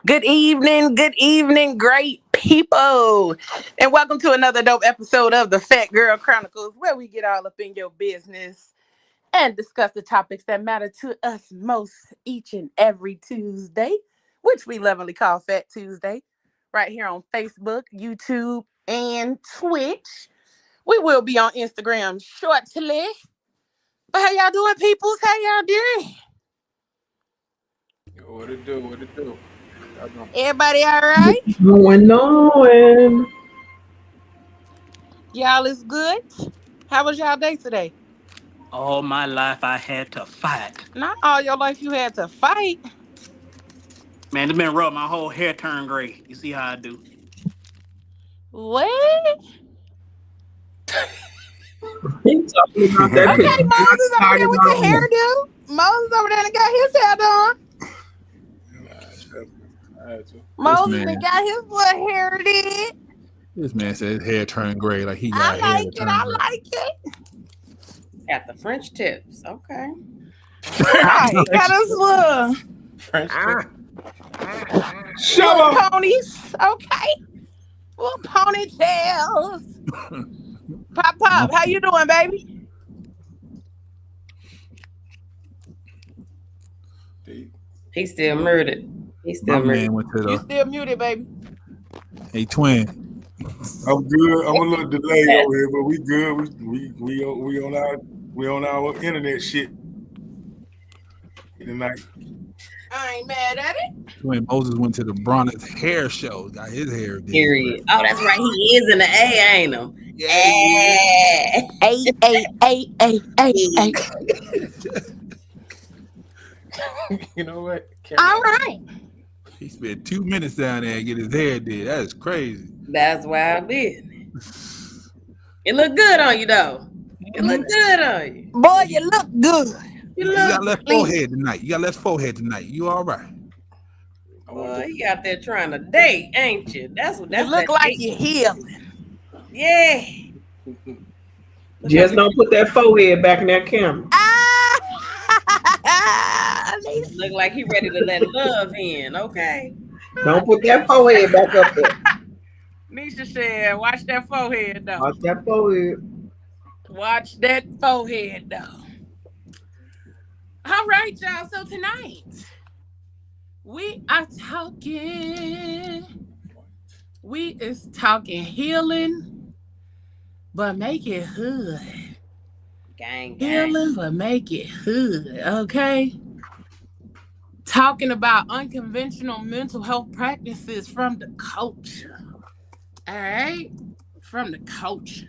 Good evening, great people. And welcome to another dope episode of the Phat Girl Chronicles, where we get all up in your business and discuss the topics that matter to us most each and every Tuesday, which we lovingly call Fat Tuesday, right here on Facebook, YouTube, and Twitch. We will be on Instagram shortly. But how y'all doing, peoples? How y'all doing? What it do? What it do? Y'all doing? Everybody all right? Knowing. Y'all is good? How was y'all day today? All my life I had to fight. Not all your life you had to fight. Man, it's been rough. My whole hair turned gray. You see how I do? What? He talking about that Okay, picture. Moses over there Started with your on. hairdo. Moses over there and got his hair done. I had to. Moses and got his little hair did. This man said his hair turned gray, like he I got hair like to it. turn I gray. like it. Got the French tips. Okay. Right. Got us little French little ponies. Okay. Little ponytails. Pop, how you doing, baby? deep. He's still murdered. He's My still murdered. man went to You the still muted, baby. twin. I'm good. I'm a little delayed over here, but we good. We on our internet shit tonight. I ain't mad at it. Twin Moses went to the Bronner's hair show, got his hair did. Period. Oh, that's right. He is in the A, ain't him? Yeah. A. You know what? All right. He spent 2 minutes down there and get his hair did. That is crazy. That's why I did. It look good on you, though. It look good on you. Boy, you look good. You got less forehead tonight. You all right. Boy, you out there trying to date, ain't you? That's You that look like date. you're healing. Yeah. Just don't put that forehead back in that camera. Look like he ready to let love in. Okay. Don't put that forehead back up there. Nisha said, watch that forehead, though. Watch that forehead. Watch that forehead, though. All right, y'all. So tonight, we are talking. We is talking healing, but make it hood. Gang. Healing, but make it hood, okay? Talking about unconventional mental health practices from the culture. All right? From the culture.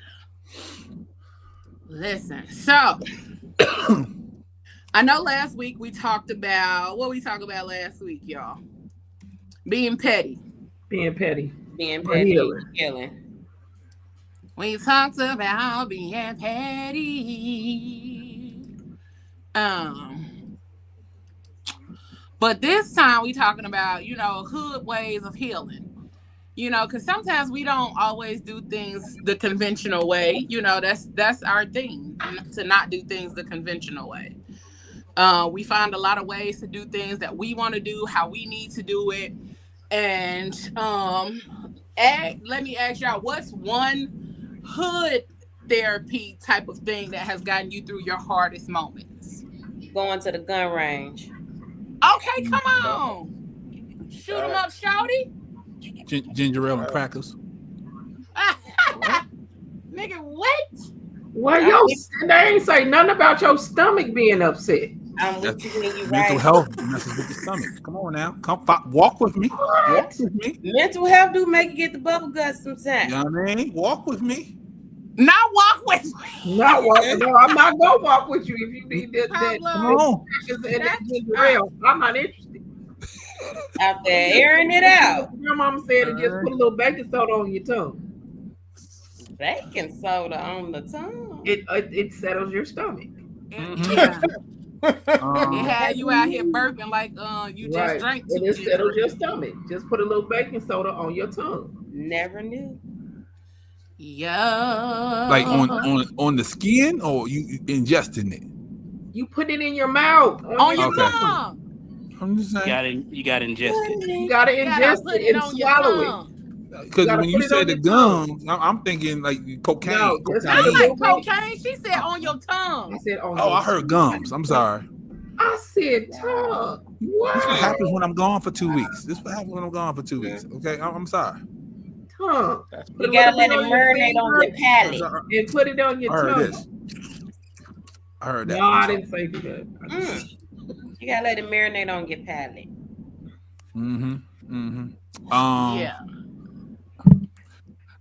Listen, so I know last week we talked about what we talked about last week, y'all. Being petty. Being petty. Being petty. Healing. Healing. We talked about being petty. But this time we talking about, hood ways of healing. Because sometimes we don't always do things the conventional way. That's our thing, to not do things the conventional way. We find a lot of ways to do things that we want to do, how we need to do it. And let me ask y'all, what's one hood therapy type of thing that has gotten you through your hardest moments? Going to the gun range. Okay, come on. Shoot them up, shouty. Ginger ale and crackers. Nigga, what? Well, they ain't say nothing about your stomach being upset. I'm with you when you Mental right. health messes with the stomach. Come on now. Walk with me. Walk with me. Mental health do make you get the bubble guts sometimes. You know what I mean? Walk with me. Not walk with me. Not walking. No, I'm not gonna walk with you if you need that. Pablo, I'm not interested. Out there airing it out. Your mama said to just put a little baking soda on your tongue. Baking soda on the tongue. It settles your stomach. Yeah. It had you out here burping like you just drank too much. It settles much. your stomach. Just put a little baking soda on your tongue. Never knew. Yeah. Like on the skin, or you ingesting it? You put it in your mouth on your tongue. I'm just saying. You got to ingest it. You gotta ingest put it it and on your swallow it. tongue. Because gotta when put you it on said the your tongue. gums, I'm thinking like cocaine. No, that's Not not cocaine. like cocaine. cocaine. She said on your I tongue. said on Oh, your I heard gums. I'm sorry. I said tongue. This what Wow. happens when I'm gone for 2 weeks. This what happens when I'm gone for 2 weeks. Okay, I'm sorry. Tongue. Put You a gotta little let bit it on your marinate on finger your palate. and put it on your I heard tongue. this. I heard that. No, I didn't say that. You gotta let it marinate on your palate. Yeah.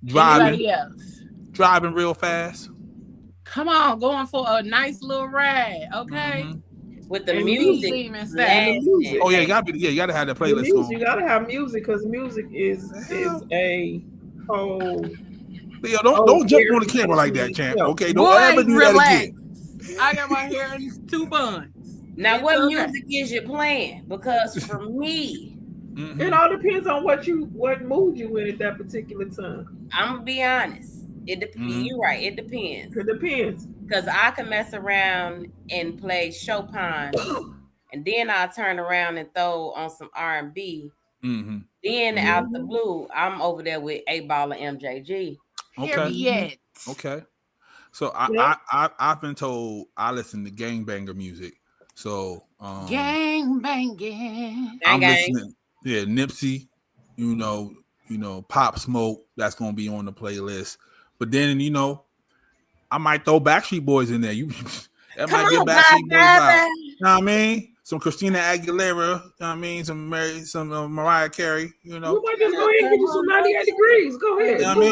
Driving Anybody else? real fast. Come on, going for a nice little ride, okay? With the And music. Steaming And style. the music. Oh yeah, you gotta have that The playlist music, going. you gotta have music because music is a whole. Leo, don't jump on the camera like that, champ. Yeah. Okay, don't Boy, ever do relax. that again. I got my hair in 2 buns. Now, It's what okay. music is you playing? Because for me, It all depends on what mood you in at that particular time. I'm gonna be honest. It depends. You're right. It depends. It depends. Because I can mess around and play Chopin, and then I'll turn around and throw on some R&B. Then out the blue, I'm over there with 8 Ball and MJG. Period. Okay. So I've been told I listen to gangbanger music. So gang banging. I'm listening. Yeah, Nipsey. You know, Pop Smoke. That's gonna be on the playlist. But then I might throw Backstreet Boys in there. That might be a Backstreet Boys vibe. You know what I mean? Some Christina Aguilera. You know what I mean? Some Mariah Carey. You know. You might just go ahead and get you some 98 degrees. Go ahead. You know what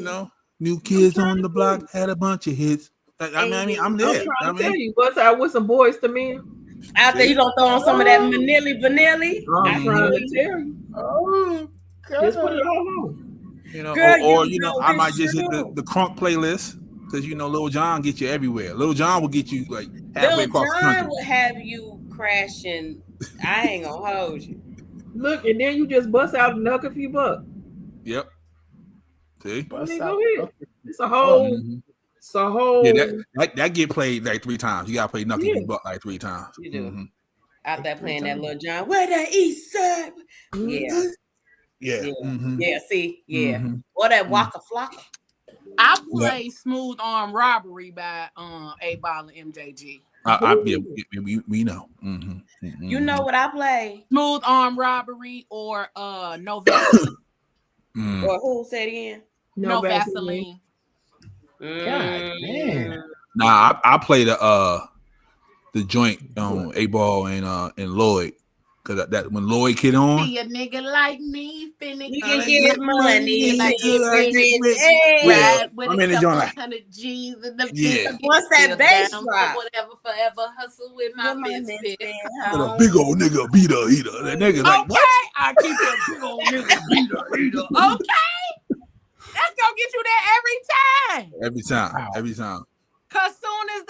I mean? New Kids on the Block had a bunch of hits. I'm there. I'm trying to tell you, what's out with some Boys to Men? Out there, you gonna throw on some of that Vanilli. I'm trying to tell you. Oh, just put it all on. Girl, I might just hit the crunk playlist because Lil Jon get you everywhere. Lil Jon will get you like halfway across the country. Lil Jon will have you crashing. I ain't gonna hold you. Look, and then you just bust out and knock a few bucks. Yep. See? Go ahead. It's a whole. It's a whole. Yeah, that get played like 3 times. You gotta play Knuckle You Buck like 3 times. You do. Out there playing that Lil Jon. Where the East Side? Yeah. Yeah. Yeah. See. Yeah. Or that Waka Flocka. I play Smooth Arm Robbery by 8 Ball and MJG. We know. You know what I play? Smooth Arm Robbery or No Vaseline. Or who said again? No Vaseline. God damn. Nah, I play the joint 8 Ball and Lloyd. Cause that when Lloyd kid on, see a nigga like me finna get money, like ride with a couple $100 G's in the yeah. Once that bass drop, whatever, forever hustle with my misfit. With a big old nigga beater eater. That nigga like what? I keep a big old nigga beater eater. Okay, that's gonna get you there every time. Every time. Cause soon as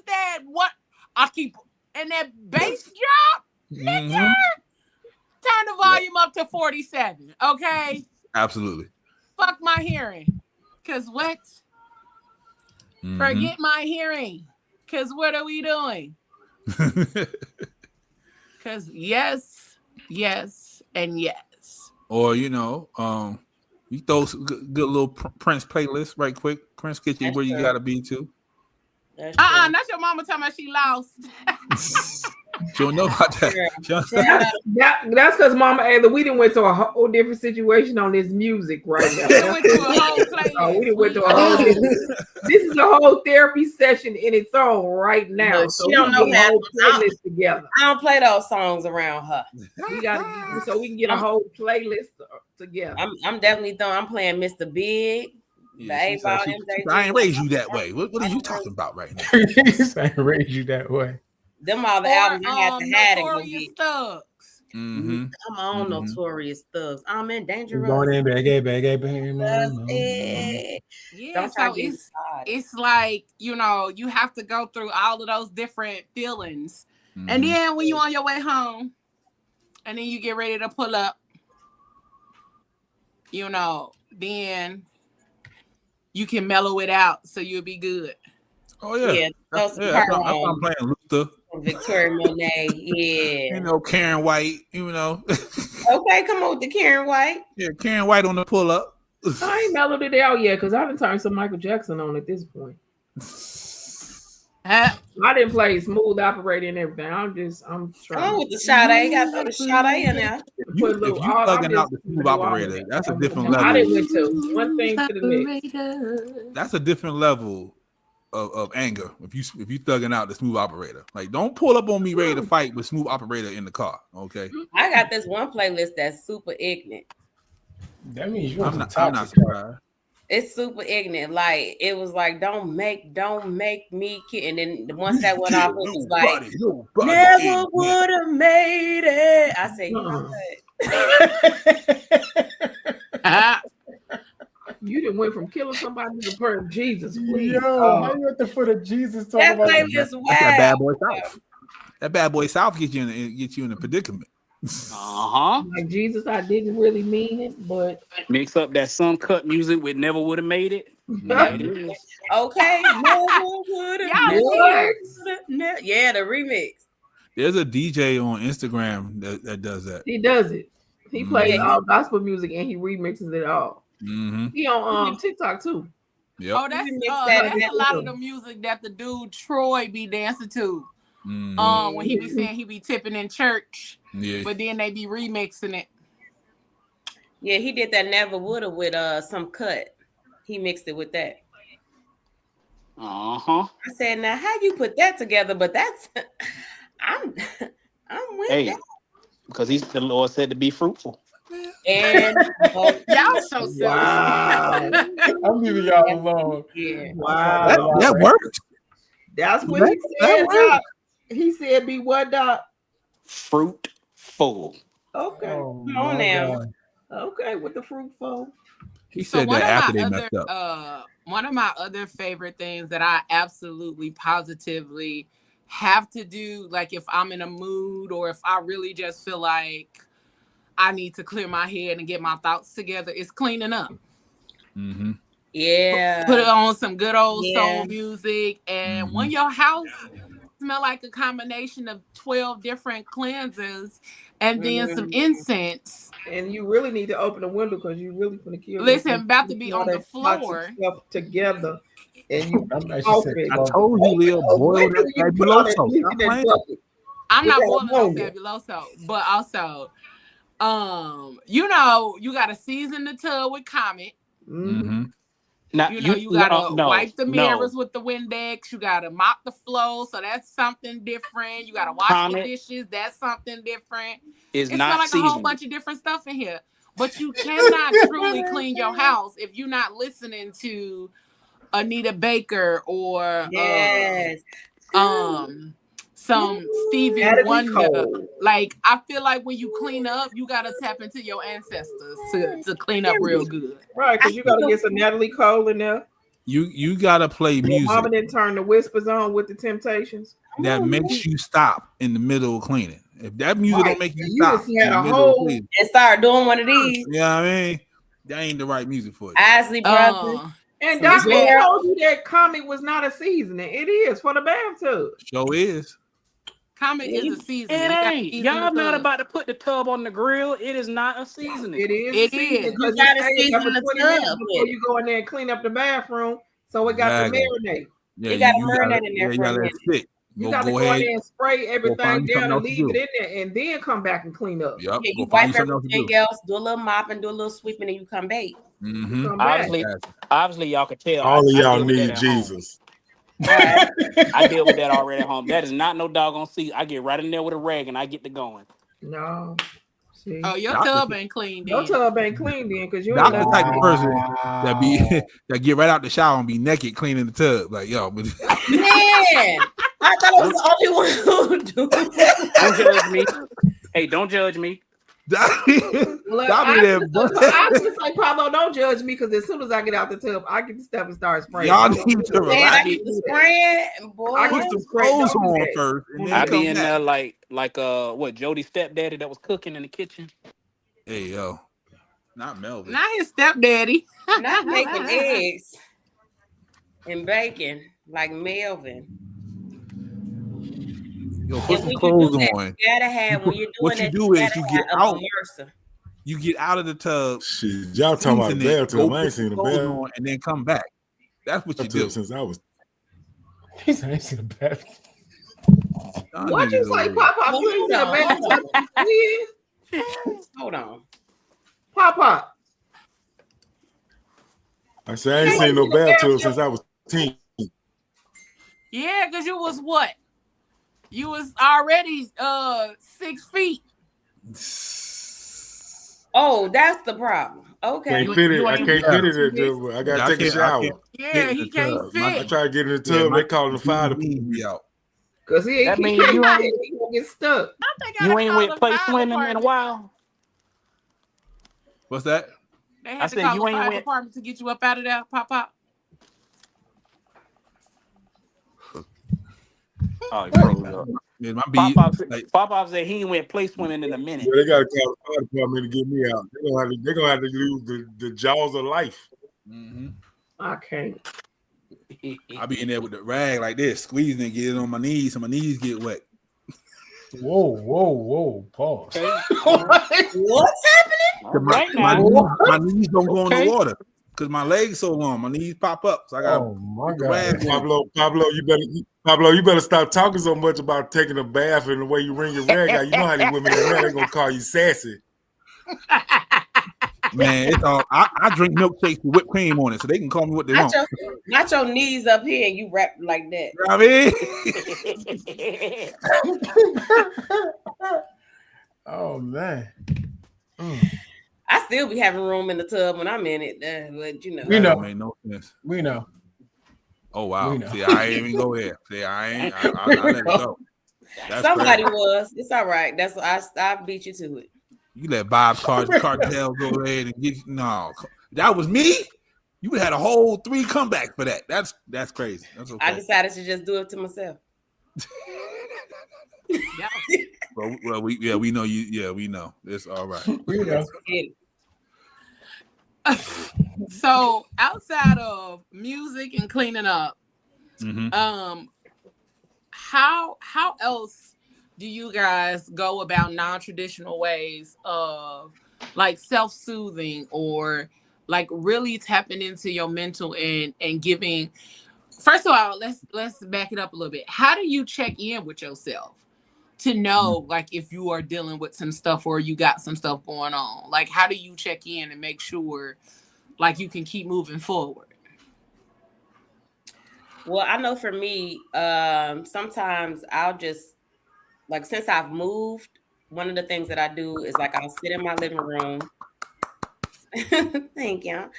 that, what I keep and that bass drop. Nigga, turn the volume up to 47, okay? Absolutely. Fuck my hearing. Cause what? Forget my hearing. Cause what are we doing? Cause yes, and yes. Or you throw good little Prince playlist right quick. Prince get you That's where you true. gotta be too. Not your mama talking about she lost. She don't know about that. That's because Mama Ayla, we done went to a whole different situation on this music right now. We went to a whole playlist. We done went to a whole this is a whole therapy session in its own right now. Look, So she we don't can know get a whole that. playlist together. I don't play those songs around her. We gotta so we can get a whole playlist together. I'm definitely I'm playing Mr. Big. Yeah, I ain't raised you that way. What are you talking about right now? I ain't raised you that way. Them all the albums I had to have and go Notorious get. Thugs. Come on, Notorious Thugs. I'm in Dangerous. Going in, bag. Yeah, so it's like, you have to go through all of those different feelings. And then when you on your way home and then you get ready to pull up, then you can mellow it out so you'll be good. Oh yeah. That's why I'm playing Luther. Victoria Monet, yeah. You know, Karen White, you know. Okay, come on with the Karen White. Yeah, Karen White on the pull up. I ain't mellowed it out yet because I done turned some Michael Jackson on at this point. I didn't play Smooth Operator and everything. I'm Come trying. on with the Sade. You gotta throw the Sade in there. If you thugging out the Smooth Operator, that's a different level. I didn't went to one thing to the next. That's a different level of anger. If you thugging out the Smooth Operator, like don't pull up on me ready to fight with Smooth Operator in the car. Okay. I got this one playlist that's super ignorant. That means you're I'm not surprised. It's super ignorant. Like it was like, don't make me kid. And then once that went off, it was like, never would have made it. I said, you know what? You done went from killing somebody to the Jesus. Please. Yo, how you at the foot of Jesus talking that about playlist wild. That Bad Boy South. That Bad Boy South gets you in a predicament. Like Jesus, I didn't really mean it, but mix up that some cut music with never would have made it. Okay, never would have. Yeah, the remix. There's a DJ on Instagram that does that. He does it. He plays all gospel music and he remixes it all. Mm-hmm. He on TikTok too. Yep. Oh, that's a lot of the music that the dude Troy be dancing to. Mm-hmm. When he be saying he be tipping in church, but then they be remixing it. Yeah, he did that never woulda with some cut. He mixed it with that. I said, now how you put that together? But that's I'm with that because the Lord said to be fruitful. And y'all so silly. Wow. I'm leaving y'all alone. Yeah. Wow. That worked. That's what he said. Doc. He said, "Be what, Doc? Fruitful." Okay. Come on now. God. Okay, with the fruitful. He said that after they messed up. One of my other favorite things that I absolutely positively have to do, like if I'm in a mood or if I really just feel like I need to clear my head and get my thoughts together, is cleaning up. Mm-hmm. Yeah. Put it on some good old soul music, and when your house smell like a combination of 12 different cleansers and then some incense. And you really need to open the window because you really gonna kill. Listen, about to be on the floor together. And you I told you, Leo, boil that fabuloso. I'm not boiling no fabuloso, but also, you know, you gotta season the tub with Comet. Mm-hmm. Now, you gotta wipe the mirrors with the Windex. You gotta mop the floor, so that's something different. You gotta wash the dishes. That's something different. It's not like a whole bunch of different stuff in here. But you cannot truly clean your house if you're not listening to Anita Baker or some Stevie Wonder. Like, I feel like when you clean up, you gotta tap into your ancestors to clean up real good. Right, because you gotta get some Natalie Cole in there. You gotta play music. Mama didn't turn the Whispers on with the Temptations. That makes you stop in the middle of cleaning. If that music don't make you stop and start doing one of these. Yeah, I mean, that ain't the right music for you. Isley Brothers. And Dr. told you that Comet was not a seasoning. It is for the bathtub. Sure is. Comet is a seasoning. It ain't. Y'all not about to put the tub on the grill. It is not a seasoning. It is. It is. You gotta season the tub before you go in there and clean up the bathroom. So it got to marinate. Yeah, you got to marinate in there for a minute. You got to go in there and spray everything down and leave it in there, and then come back and clean up. Yep. Yeah, you wipe everything else, do a little mopping, do a little sweeping, and you come back. Mm-hmm. Obviously, y'all could tell. All of y'all need Jesus. I deal with that already at home. That is not no doggone seat. I get right in there with a rag and I get to going. No. See? Oh, your tub ain't clean then. Your tub ain't clean then because you ain't the type of person that get right out the shower and be naked cleaning the tub. Like, yo, but man, I thought I was the only one who do it. Don't judge me. Hey, don't judge me. I just like Pablo, don't judge me because as soon as I get out the tub, I get the stuff and start spraying. Y'all need to relax. I get the spraying, boy. I put some clothes on first. And I be in there like what Jody's stepdaddy that was cooking in the kitchen. Hey yo, not Melvin. Not his stepdaddy. Not making eggs and bacon like Melvin. Yo, put And some when you clothes do that, on. you gotta have when you're doing What you that, do you is you gotta get have a out. immerser. You get out of the tub, Shit, y'all talking about a season it, go bathtub. I put ain't some seen a clothes on, and then come back. That's what you do. bathtub since I was. He said, I ain't seen a bath. Y'all What you niggas say, over Pop Pop? You ain't Hold said a on, hold bathtub. Hold on. Pop Pop. I said I ain't seen no bathtub since I was 10. Yeah, because you was what? You was already 6 feet. Oh, that's the problem. Okay. Can't fit it. I ain't can't fit it at the. I gotta take a I shower. can't Yeah, fit in he the can't tub. I fit. try to get in the tub. They calling the fire knees department. be out. Cause he That can't mean fit you it. ain't He gonna get stuck. I think I you ain't call went the play fire swimming in a department. while. What's that? They I had to said call you the ain't fire went. department to get you up out of there, Pop Pop. Oh, he froze up. Yeah, my Pop beat. Pop Like, said he ain't went play swimming in a minute. Yeah, they gotta call the fire department to get me out. They're gonna have to use the jaws of life. I can't. I be in there with the rag like this, squeezing and get it on my knees, so my knees get wet. Whoa. Pause. Okay. What's happening? All right My now. knees don't go in the Okay. water because my legs so long. My knees pop up, so I got Oh my the rag God. on. Pablo, you better stop talking so much about taking a bath and the way you wring your rag out. You know how these women in there, they're gonna call you sassy. Man, it's all. I drink milkshakes with whipped cream on it, so they can call me what they want. Not your knees up here and you wrap like that. You know what I mean? Oh man. I still be having room in the tub when I'm in it, but you know. We know. That made no sense. We know. Oh wow. We know. See, I ain't even go there. See, I let it go. That's Somebody crazy. was. It's all right. That's I beat you to it. You let Bob's cartels go ahead and get no. That was me. You had a whole 3 comebacks for that. That's crazy. That's okay. I decided to just do it to myself. Well, we know you. Yeah, we know. It's all right. We know. So outside of music and cleaning up, how else do you guys go about non-traditional ways of like self-soothing or like really tapping into your mental and giving? First of all, let's back it up a little bit. How do you check in with yourself to know like if you are dealing with some stuff or you got some stuff going on? Like how do you check in and make sure like you can keep moving forward? Well, I know for me, sometimes I'll just like since I've moved, one of the things that I do is like I'll sit in my living room. Thank you.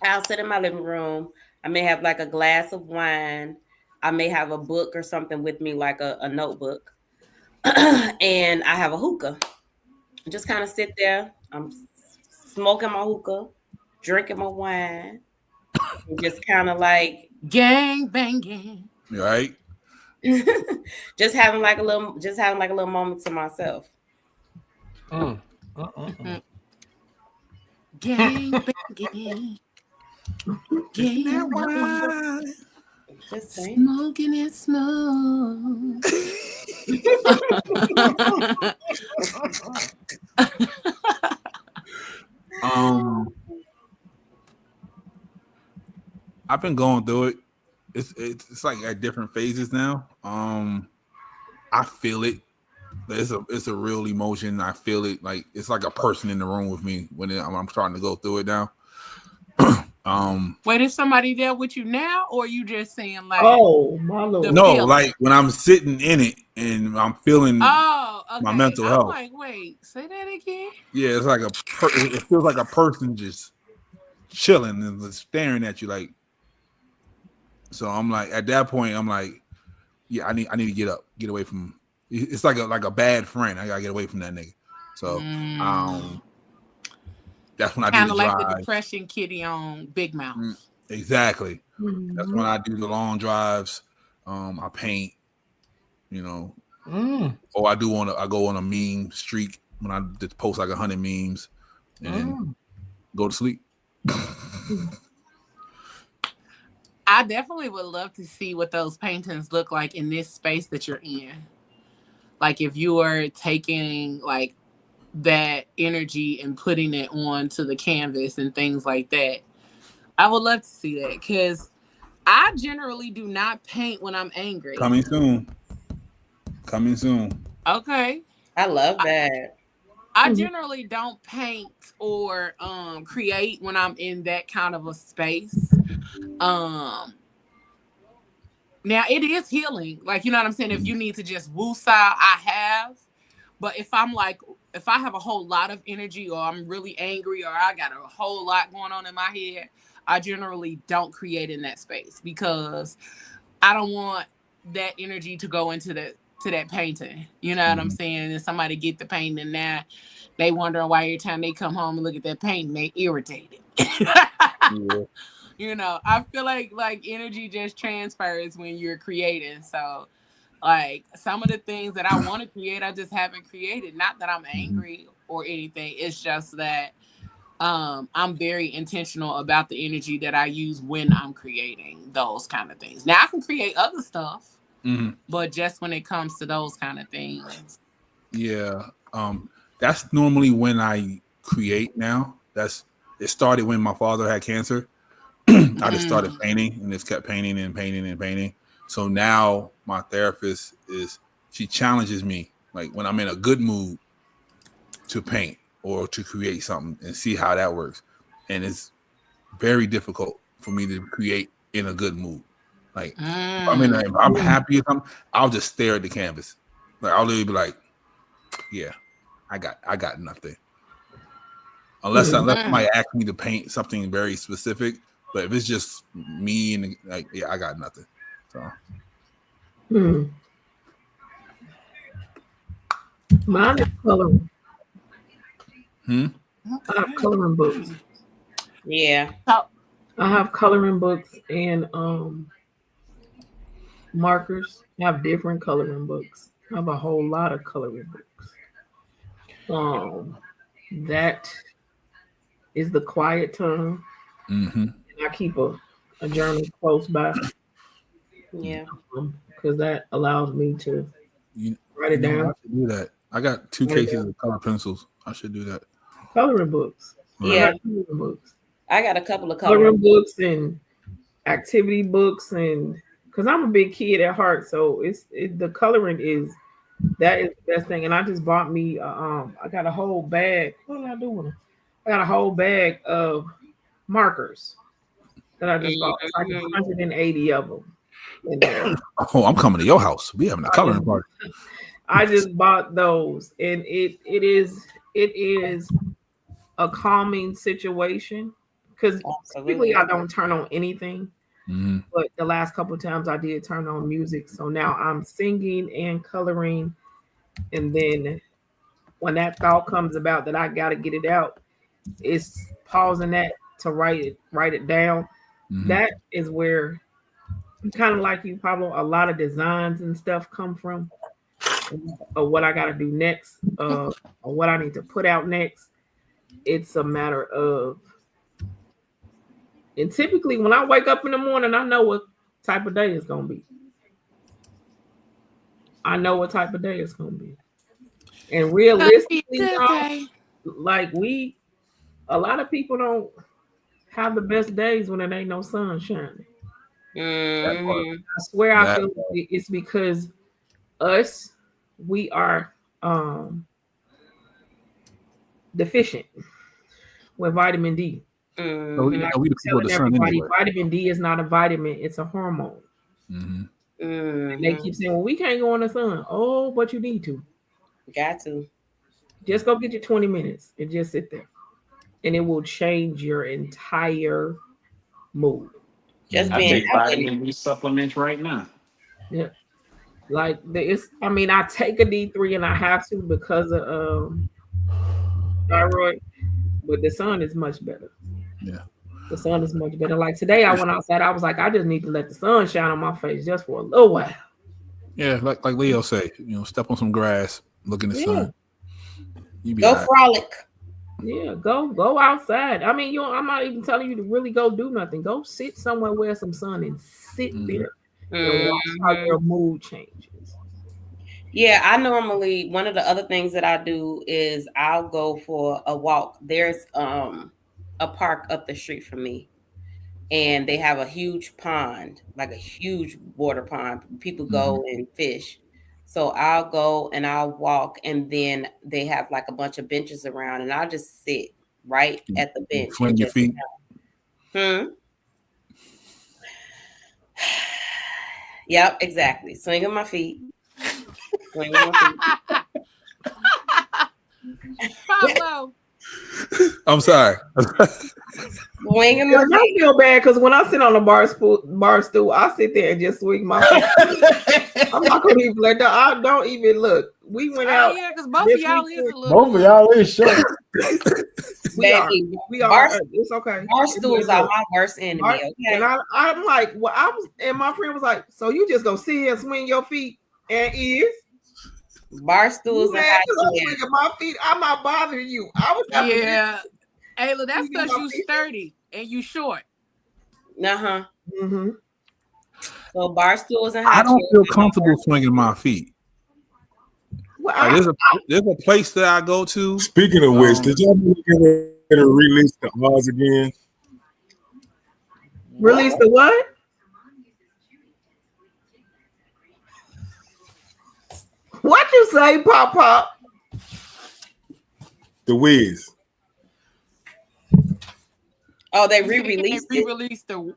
I'll sit in my living room. I may have like a glass of wine. I may have a book or something with me, like a notebook. And I have a hookah. Just kind of sit there. I'm smoking my hookah, drinking my wine, and just kind of like Gang banging. Right. just having like a little moment to myself. Gang banging. Gang banging. Just saying. Smoking it smoke. I've been going through it. It's like at different phases now. I feel it. It's a real emotion. I feel it like it's like a person in the room with me when I'm starting to go through it now. Wait, is somebody there with you now, or are you just saying like? Oh my Lord! No, feeling? like when I'm sitting in it and I'm feeling okay. my mental health. I'm like, wait, say that again. Yeah, it's like it feels like a person just chilling and just staring at you like. So I'm like, at that point, I'm like, yeah, I need to get up, get away from. It's like a bad friend. I gotta get away from that nigga. So that's when I do the like drive. the depression kitty on Big Mouth. Exactly. That's when I do the long drives. I paint, you know. Or I go on a meme streak when I just post like 100 memes and go to sleep. I definitely would love to see what those paintings look like in this space that you're in. Like if you are taking like that energy and putting it onto the canvas and things like that. I would love to see that because I generally do not paint when I'm angry. Coming soon. Coming soon. Okay. I love that. I generally don't paint or create when I'm in that kind of a space. Now it is healing. Like, you know what I'm saying? If you need to just woosah, I have. But if I'm like, if I have a whole lot of energy or I'm really angry or I got a whole lot going on in my head, I generally don't create in that space because I don't want that energy to go into that painting. You know what I'm saying? And somebody get the painting and now they wondering why every time they come home and look at that painting, they irritated. Yeah. You know, I feel like energy just transfers when you're creating. So like some of the things that I want to create, I just haven't created. Not that I'm angry or anything. It's just that I'm very intentional about the energy that I use when I'm creating those kind of things. Now I can create other stuff, but just when it comes to those kind of things. Yeah. That's normally when I create now. It started when my father had cancer. I just started painting and just kept painting and painting and painting. So now my therapist she challenges me like when I'm in a good mood to paint or to create something and see how that works. And it's very difficult for me to create in a good mood. Like if I'm happy or something, I'll just stare at the canvas. Like I'll literally be like, yeah, I got nothing. Unless somebody asks me to paint something very specific. But if it's just me and like, yeah, I got nothing. So Mine is coloring. Okay. I have coloring books. Yeah. I have coloring books and markers. I have different coloring books. I have a whole lot of coloring books. That is the quiet time. And I keep a journal close by. Yeah. Because that allows me to write it down. I should do that. I got 2 cases of color pencils. I should do that. Coloring books. Yeah. Coloring books. I got a couple of coloring books and activity books, and because I'm a big kid at heart, so the coloring is the best thing. And I just bought me I got a whole bag. What did I do with them? I got a whole bag of markers that I just bought. It's like 180 of them in there. Oh, I'm coming to your house. We having a coloring party. I just bought those, and it is a calming situation because typically I don't turn on anything. But the last couple of times I did turn on music. So now I'm singing and coloring. And then when that thought comes about that I got to get it out, it's pausing that to write it down. That is where kind of like you, Pablo, a lot of designs and stuff come from. Or what I got to do next, or what I need to put out next. It's a matter of, and typically when I wake up in the morning, I know what type of day it's going to be. I know what type of day it's going to be. And realistically, like a lot of people don't have the best days when it ain't no sun shining. I swear I feel it's because we are deficient with vitamin D. We the people of the sun anyway. Vitamin D is not a vitamin, it's a hormone. And they keep saying, well, we can't go in the sun. Oh, but you need to. Got to. Just go get your 20 minutes and just sit there. And it will change your entire mood. Just I being take vitamin D supplements right now. Yeah. Like I take a D3 and I have to because of thyroid, but the sun is much better. Yeah. The sun is much better. Like today I went outside, I was like, I just need to let the sun shine on my face just for a little while. Yeah, like Leo say, step on some grass, look in the sun. Go frolic. Yeah, go outside. I mean, I'm not even telling you to really go do nothing. Go sit somewhere where some sun and sit there and watch how your mood changes. Yeah, I normally, one of the other things that I do is I'll go for a walk. There's a park up the street from me, and they have a huge pond, like a huge water pond. People go and fish. So I'll go and I'll walk, and then they have like a bunch of benches around, and I'll just sit right at the bench Swing and your just feet. Yep, exactly. Swinging my feet. Swinging my feet. Pablo. I'm sorry. Swinging my I feet. feel bad because when I sit on a bar stool, I sit there and just swing my feet. I'm not gonna even let that. I don't even look. We went out. Yeah, because both of y'all is a little. Both of y'all is short. We are. It's okay. Bar stools are my worst enemy. Okay. And I'm like, well, and my friend was like, so you just gonna sit here and swing your feet and ears? Bar stools and high swinging my feet. I'm not bothering you. I was Ayla, that's because you sturdy and you short. So bar stools and high I don't feel comfortable swinging my feet. Well, there's a place that I go to. Speaking of which, did y'all ever release the Oz again? Release the what? What you say, Pop Pop? The Wiz. Oh, they re-released it. Re-released the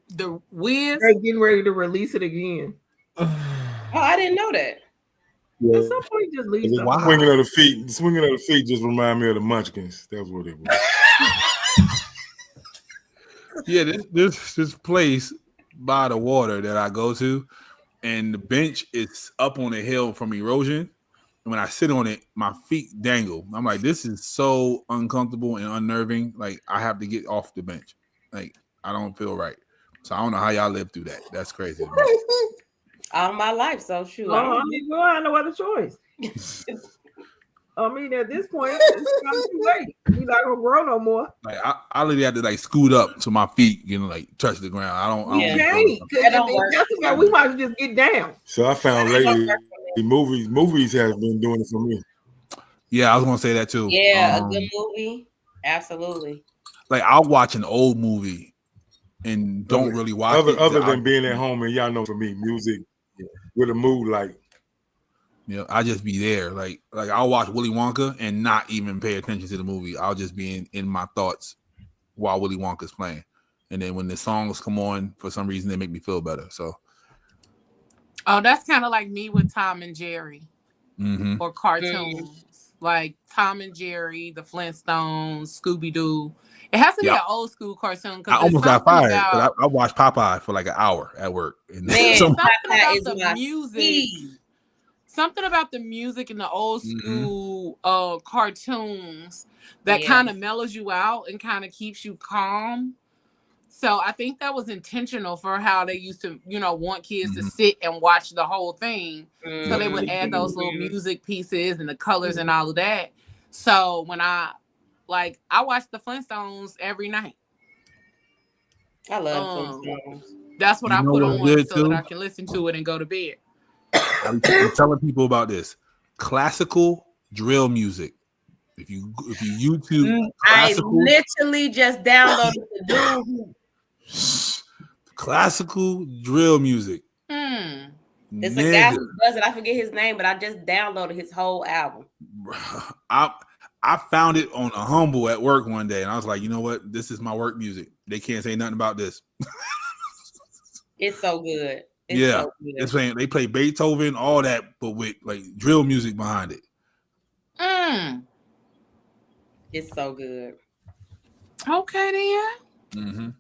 Wiz. They're getting ready to release it again. Oh, I didn't know that. Yeah. At some point, just leave stuff. Swinging of the feet just remind me of the Munchkins. That's what it was. Yeah, this place by the water that I go to, and the bench is up on a hill from erosion. And when I sit on it, my feet dangle. I'm like, this is so uncomfortable and unnerving. Like, I have to get off the bench. Like, I don't feel right. So I don't know how y'all live through that. That's crazy. All my life, so shoot. I mean, well, I have no other choice. I mean, at this point, it's kind of too late. We're not gonna grow no more. Like I literally had to like scoot up to my feet, like touch the ground. I don't. That's about, we might just get down. So I found lately movies have been doing it for me. Yeah, I was gonna say that too. Yeah, a good movie, absolutely. Like I'll watch an old movie and don't really watch it. Other than being at home, and y'all know for me, music with a mood like. I just be there. Like I'll watch Willy Wonka and not even pay attention to the movie. I'll just be in my thoughts while Willy Wonka's playing. And then when the songs come on, for some reason, they make me feel better. So. Oh, that's kind of like me with Tom and Jerry or cartoons. Like Tom and Jerry, the Flintstones, Scooby-Doo. It has to be an old school cartoon. I almost got fired. I watched Popeye for like an hour at work. And man, something about the music. Something about the music in the old school cartoons that kind of mellows you out and kind of keeps you calm. So I think that was intentional for how they used to, want kids to sit and watch the whole thing. So they would add those little music pieces and the colors and all of that. So when I watch the Flintstones every night. I love Flintstones. That's what I put on so that I can listen to it and go to bed. I'm telling people about this classical drill music. If you YouTube, classical, I literally just downloaded the dude. Classical drill music. It's a guy who does it. I forget his name, but I just downloaded his whole album. I found it on a humble at work one day, and I was like, you know what? This is my work music. They can't say nothing about this. It's so good. It's saying they play Beethoven, all that, but with like drill music behind it. It's so good. Okay, then.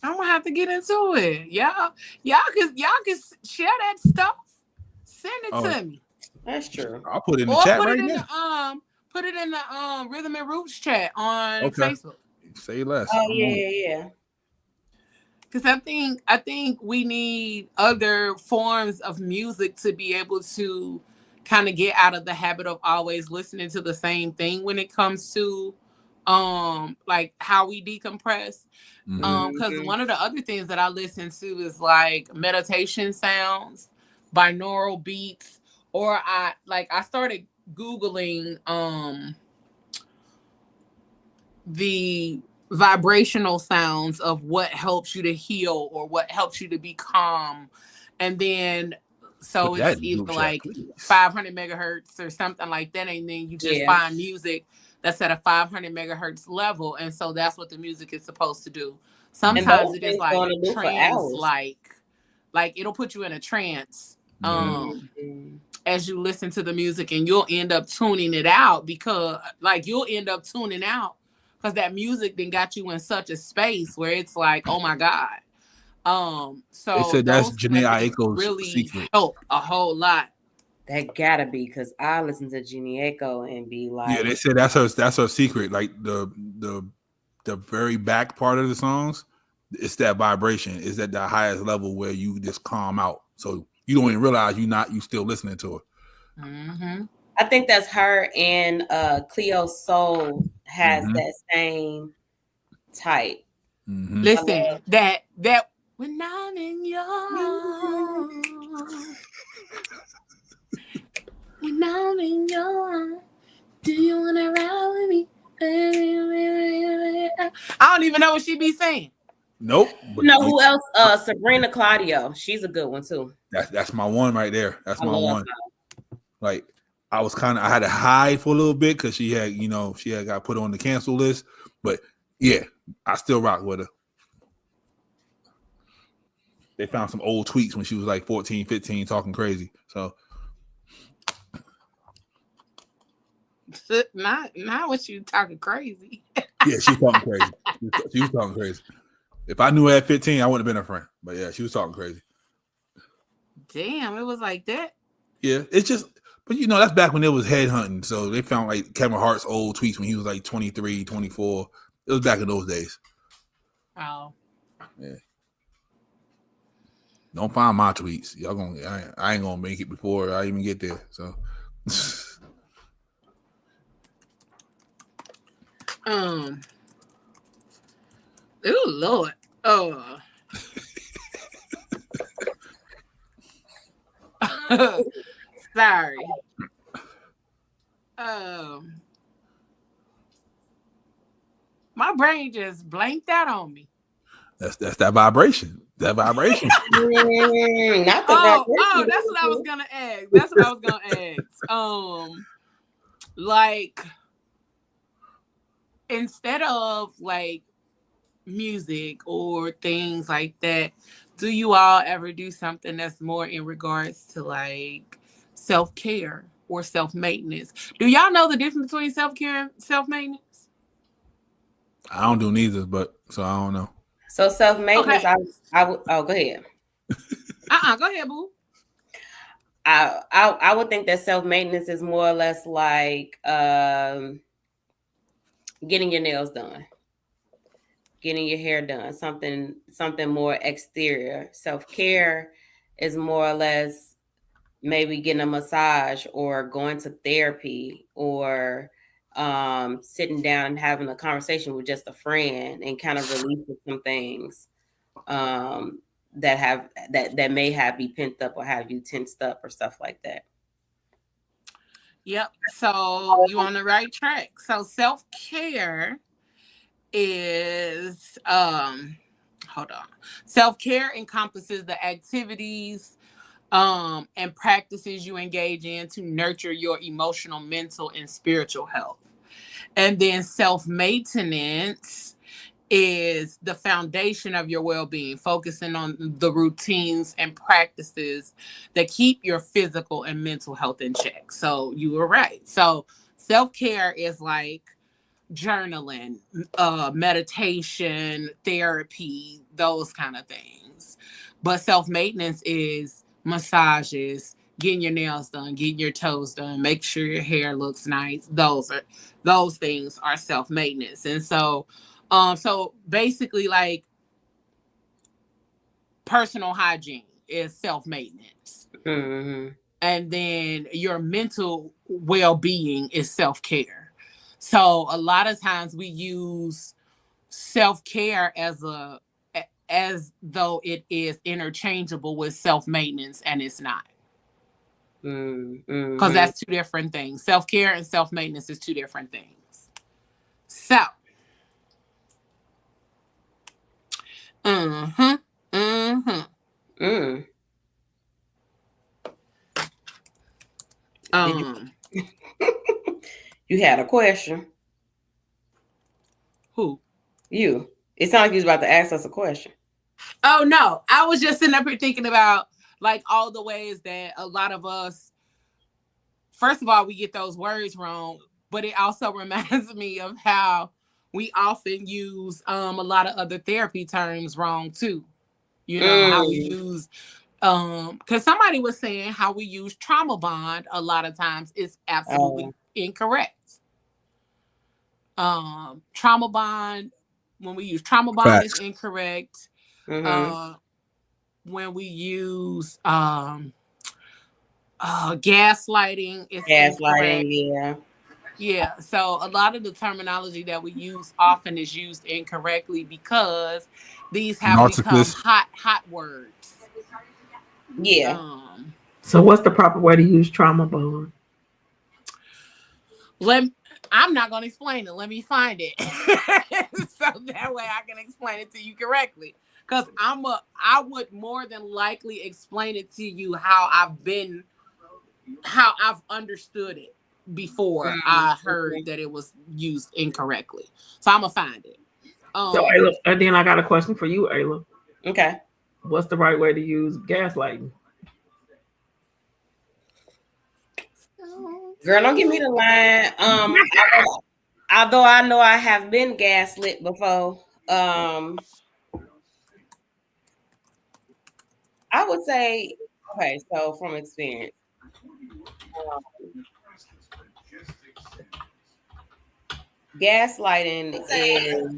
I'm gonna have to get into it. Y'all can share that stuff. Send it to me. That's true. I'll put it in the chat right now. Put it in the Rhythm and Roots chat on Facebook. Say less. Oh yeah. Because I think we need other forms of music to be able to kind of get out of the habit of always listening to the same thing when it comes to like how we decompress. Because one of the other things that I listen to is like meditation sounds, binaural beats, or I started Googling the vibrational sounds of what helps you to heal or what helps you to be calm. And then so Put that it's in the either group chat, like please. 500 megahertz or something like that, and then you just find music that's at a 500 megahertz level, and so that's what the music is supposed to do. Sometimes it is like trance, like it'll put you in a trance as you listen to the music, and you'll end up tuning it out because that music then got you in such a space where it's like, oh my God. So they said that's those Janae kind of things Aiko's really secret. help a whole lot. That gotta be, because I listen to Janae Aiko and be like, Yeah, they said that's her secret. Like the very back part of the songs, it's that vibration. It's at the highest level where you just calm out. So you don't even realize you still listening to her. I think that's her, and Cleo Soul has that same type. Listen, that when I'm in your when I'm in your do you wanna ride with me? I don't even know what she be saying. Nope. You know who else? Sabrina Claudio. She's a good one too. That's my one right there. That's my one. Like I had to hide for a little bit because she had got put on the cancel list. But yeah, I still rock with her. They found some old tweets when she was like 14, 15, talking crazy. So not what you talking crazy. Yeah, she was talking crazy. She was talking crazy. If I knew her at 15, I wouldn't have been her friend. But yeah, she was talking crazy. Damn, it was like that. Yeah, it's just, but that's back when it was headhunting. So they found like Kevin Hart's old tweets when he was like 23, 24. It was back in those days. Oh. Yeah. Don't find my tweets. I ain't gonna make it before I even get there. So Oh Lord. Oh. Sorry. My brain just blanked out on me. That's that vibration. That vibration. Not the vibration. Oh, that's what I was gonna ask. Like instead of like music or things like that, do you all ever do something that's more in regards to like self-care or self-maintenance? Do y'all know the difference between self-care and self-maintenance? I don't do neither, so I don't know. So self-maintenance, okay. I would. Oh, go ahead. Go ahead, boo. I would think that self-maintenance is more or less like getting your nails done, getting your hair done, something more exterior. Self-care is more or less maybe getting a massage or going to therapy or sitting down and having a conversation with just a friend and kind of releasing some things that may have be pent up or have you tensed up or stuff like that. Yep. So you on the right track. So self-care is self-care encompasses the activities and practices you engage in to nurture your emotional, mental, and spiritual health. And then self-maintenance is the foundation of your well-being, focusing on the routines and practices that keep your physical and mental health in check. So you were right. So self-care is like journaling, meditation, therapy, those kind of things. But self-maintenance is massages, getting your nails done, getting your toes done, make sure your hair looks nice. Those things are self-maintenance. And so basically like personal hygiene is self-maintenance. Mm-hmm. And then your mental well-being is self-care. So a lot of times we use self-care as though it is interchangeable with self-maintenance, and it's not. Because that's two different things. Self-care and self-maintenance is two different things. So, You had a question. Who? You. It sounded like you was about to ask us a question. Oh no, I was just sitting up here thinking about like all the ways that a lot of us, first of all, we get those words wrong, but it also reminds me of how we often use a lot of other therapy terms wrong too. You know, how we use because somebody was saying how we use trauma bond a lot of times is absolutely incorrect. Trauma bond, when we use trauma bond, is incorrect. When we use gaslighting, it's incorrect. Yeah, so a lot of the terminology that we use often is used incorrectly because these have become hot words. Yeah. So what's the proper way to use trauma bond? I'm not going to explain it. Let me find it. So that way I can explain it to you correctly. Because I would more than likely explain it to you how I've understood it before I heard that it was used incorrectly. So I'm going to find it. So Ayla, and then I got a question for you, Ayla. Okay. What's the right way to use gaslighting? Girl, don't give me the line. Although I know I have been gaslit before, I would say, okay, so from experience, gaslighting is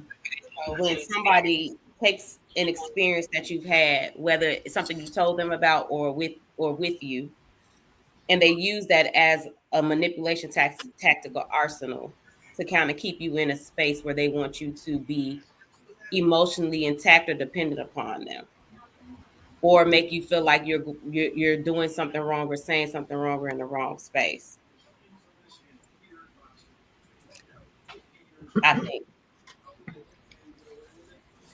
when somebody takes an experience that you've had, whether it's something you told them about or with you, and they use that as a manipulation tactical arsenal to kind of keep you in a space where they want you to be emotionally intact or dependent upon them, or make you feel like you're doing something wrong or saying something wrong or in the wrong space. I think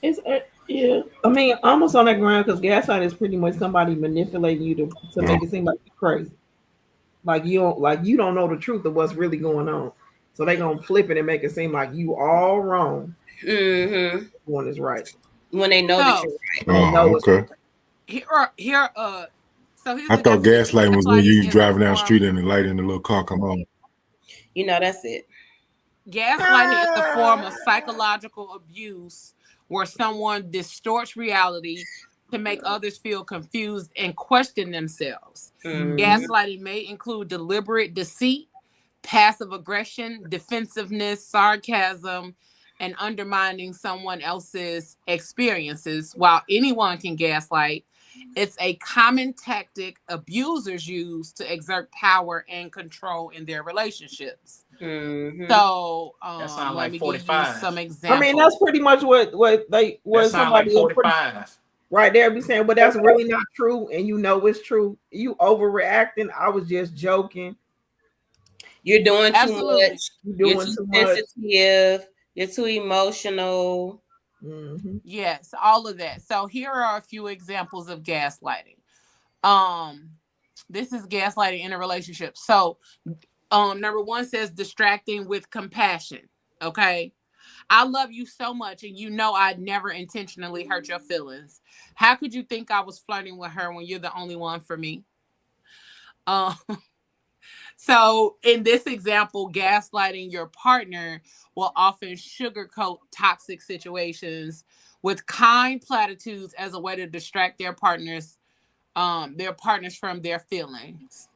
it's yeah. I mean, almost on that ground because gaslighting is pretty much somebody manipulating you to make it seem like you're crazy, like you don't know the truth of what's really going on. So they gonna flip it and make it seem like you all wrong. One is right when they know that you're right. Okay. So here's I thought gaslighting was when you driving down the street and the light in the little car come on. You know, that's it. Gaslighting is a form of psychological abuse where someone distorts reality to make others feel confused and question themselves. Gaslighting may include deliberate deceit, passive aggression, defensiveness, sarcasm, and undermining someone else's experiences. While anyone can gaslight, it's a common tactic abusers use to exert power and control in their relationships. So let me give you some examples. I mean, that's pretty much what somebody like 45. Right there be saying, but that's really not true, and you know it's true. You overreacting. I was just joking. You're doing too much. You're too sensitive. You're too emotional. Yes, all of that. So here are a few examples of gaslighting. This is gaslighting in a relationship. So number one says distracting with compassion. Okay. I love you so much, and you know I'd never intentionally hurt your feelings. How could you think I was flirting with her when you're the only one for me? So in this example, gaslighting your partner will often sugarcoat toxic situations with kind platitudes as a way to distract their partners from their feelings.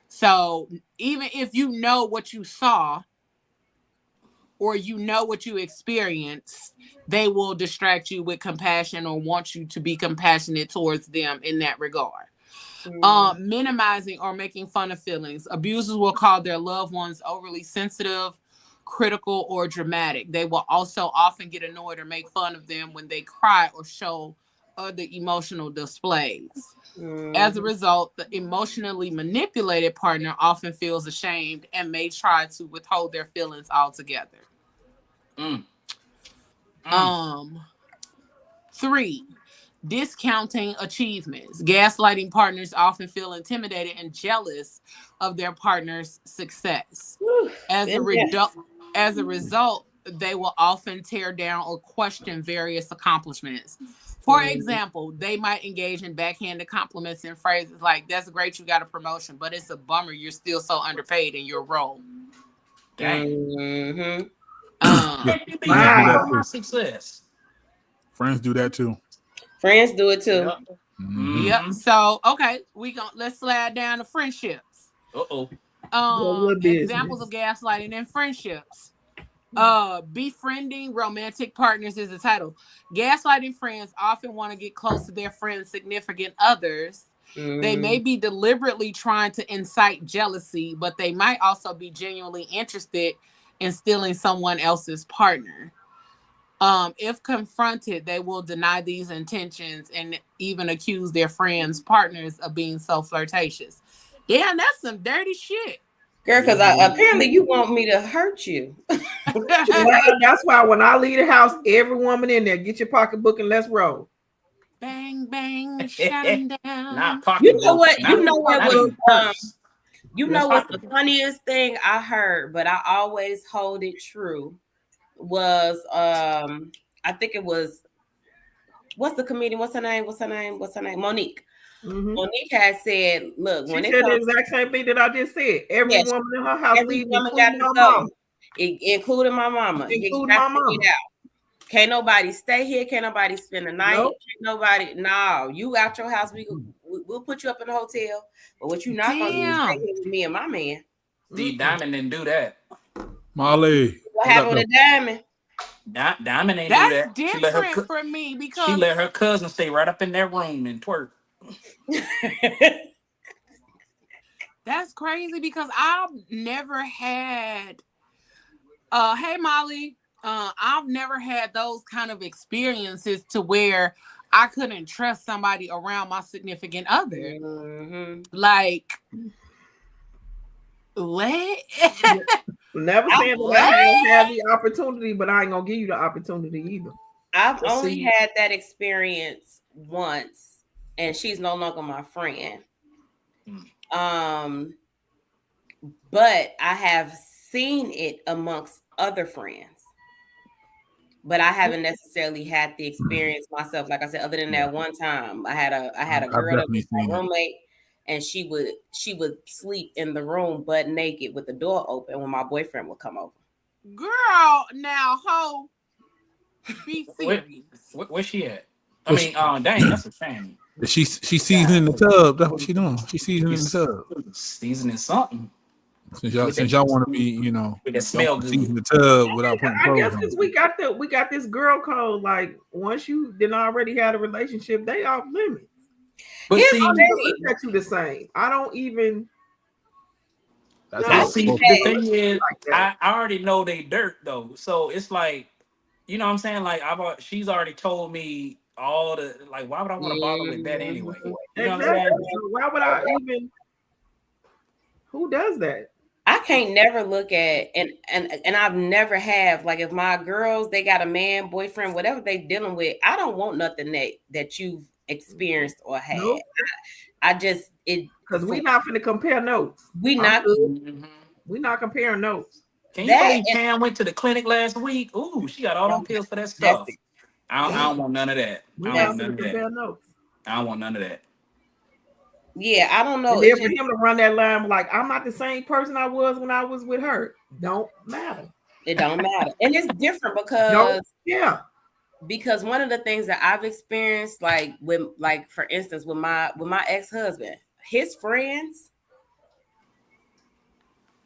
So even if you know what you saw or you know what you experienced, they will distract you with compassion or want you to be compassionate towards them in that regard. Minimizing or making fun of feelings. Abusers will call their loved ones overly sensitive, critical, or dramatic. They will also often get annoyed or make fun of them when they cry or show other emotional displays. As a result, the emotionally manipulated partner often feels ashamed and may try to withhold their feelings altogether. 3, discounting achievements. Gaslighting partners often feel intimidated and jealous of their partner's success. As a result, they will often tear down or question various accomplishments. For example, they might engage in backhanded compliments and phrases like, "That's great, you got a promotion, but it's a bummer you're still so underpaid in your role." Dang. Wow. Success. Friends do that too. Friends do it too. Yep. So okay, let's slide down to friendships. Examples of gaslighting in friendships. Befriending romantic partners is the title. Gaslighting friends often want to get close to their friends' significant others. They may be deliberately trying to incite jealousy, but they might also be genuinely interested in stealing someone else's partner. If confronted, they will deny these intentions and even accuse their friends' partners of being so flirtatious. Damn, that's some dirty shit. Girl, because apparently you want me to hurt you. That's why when I leave the house, every woman in there, get your pocketbook and let's roll. Bang, bang, shut them down. Not pocketbook. You know what? You know what the pocketbook. funniest thing I heard, but I always hold it true, was I think it was, what's the comedian? What's her name? Monique. Monique had said, look, she said the exact same thing that I just said. Every woman in her house, every woman got to go, including my mama. Including my mama. Can't nobody stay here. Can't nobody spend the night. Nope. Can't nobody. No, you out your house. We'll put you up in a hotel. But what you not gonna do is stay here with me and my man. The Diamond didn't do that. Molly. What happened with Diamond? Diamond ain't That's do that. different for me because she let her cousin stay right up in that room and twerk. That's crazy because I've never had hey Molly, I've never had those kind of experiences to where I couldn't trust somebody around my significant other. Like what? Never saying that I ain't had the opportunity, but I ain't gonna give you the opportunity either. I've only had that experience once, and she's no longer my friend. But I have seen it amongst other friends. But I haven't necessarily had the experience myself. Like I said, other than that one time, I had a girl that was my roommate, and she would sleep in the room butt naked with the door open when my boyfriend would come over. Girl, now ho, be serious. Where's she at? I mean, dang, that's a shame. She seasoning the tub. That's what she doing. She seasoning the tub. Seasoning something. Since y'all want to be, with that smell good. Season the tub without putting I guess clothes because on. we got this girl code. Like once you didn't already had a relationship, they off limits. But I don't look at you the same. I don't even. The thing is, I already know they dirt though, so it's like, you know what I'm saying? Like she's already told me all the like. Why would I want to bother with that anyway? You know what I'm saying? Why would I even? Who does that? I can't never look at and I've never have, like, if my girls, they got a man, boyfriend, whatever they dealing with, I don't want nothing that you've experienced or had. Nope. I just because we not finna compare notes. We not comparing notes. Can you believe Pam went to the clinic last week? Ooh, she got all them pills for that stuff. I don't want none of that. I don't want none of that. Yeah, I don't know. And then for him to run that line, like, I'm not the same person I was when I was with her. Don't matter. It don't matter. And it's different because one of the things that I've experienced, like for instance, with my ex-husband, his friends,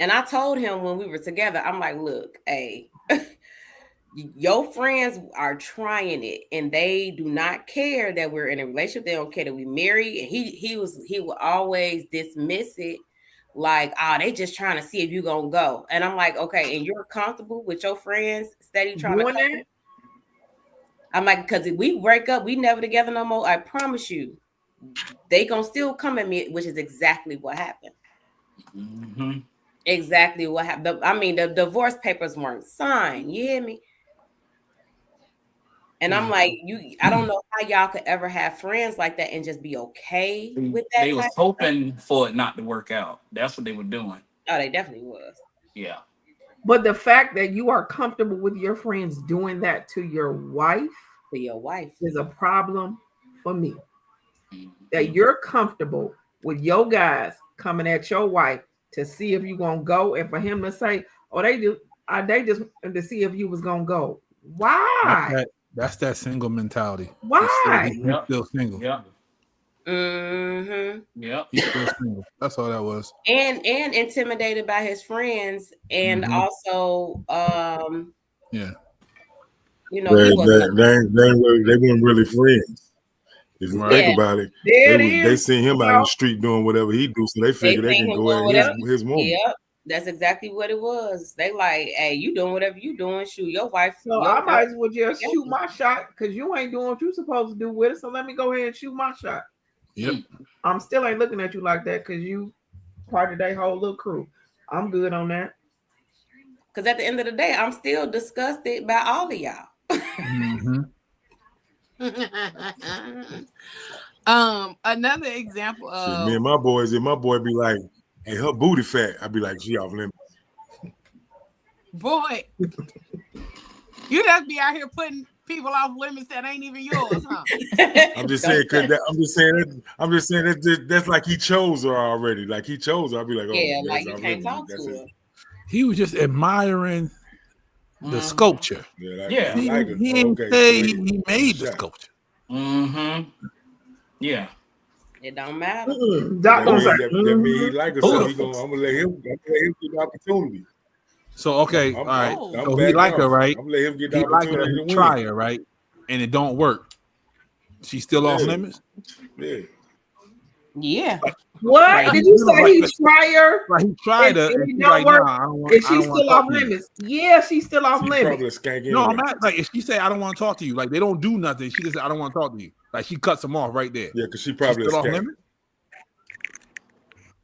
and I told him when we were together, I'm like, look, hey, your friends are trying it, and they do not care that we're in a relationship. They don't care that we married. And he will always dismiss it like, they just trying to see if you gonna go. And I'm like, okay, and you're comfortable with your friends steady trying to come? I'm like, because if we break up, we never together no more. I promise you, they gonna still come at me, which is exactly what happened. Mm-hmm. Exactly what happened. I mean, the divorce papers weren't signed. You hear me? And I'm like, I don't know how y'all could ever have friends like that and just be okay with that. They was hoping for it not to work out. That's what they were doing. Oh, they definitely was. Yeah. But the fact that you are comfortable with your friends doing that to your wife, is a problem for me. Mm-hmm. That you're comfortable with your guys coming at your wife to see if you're gonna go, and for him to say, "Oh, they just to see if you was gonna go." Why? That's that single mentality. Why? He's still single. Yeah. Mm-hmm. Yeah. He's still single. That's all that was. And intimidated by his friends, and also you know, they weren't really friends. If you think about it, they seen him out in the street doing whatever he do, so they figured they can go at his woman. Yep, that's exactly what it was. They like, hey, you doing whatever you doing, shoot your wife. So I might as well just shoot my shot because you ain't doing what you supposed to do with it. So let me go ahead and shoot my shot. Yep. I'm still ain't looking at you like that because you part of that whole little crew. I'm good on that. Because at the end of the day, I'm still disgusted by all of y'all. Another example of me and my boys, if my boy be like, "Hey, her booty fat," I'd be like, "She off limits." Boy, you just be out here putting people off limits that ain't even yours, huh? I'm just saying, that's like he chose her already. Like he chose her. I'd be like, "Oh, yeah, like you can't talk to her." He was just admiring the sculpture. Yeah, he didn't say he made the sculpture. Yeah, it don't matter. That means he like her, so I'm gonna let him get the opportunity. So okay, all right. So he like her, right? I'm gonna let him get the opportunity to try her, right? And it don't work. She's still off limits. Yeah. What did you say? He tried her. Right, he tried her. And it don't work. Is she still off limits? Yeah, she's still off limits. No, I'm not. Like if she say I don't want to talk to you, like they don't do nothing. She just say I don't want to talk to you. Like she cuts them off right there. Yeah, because she probably still off limits.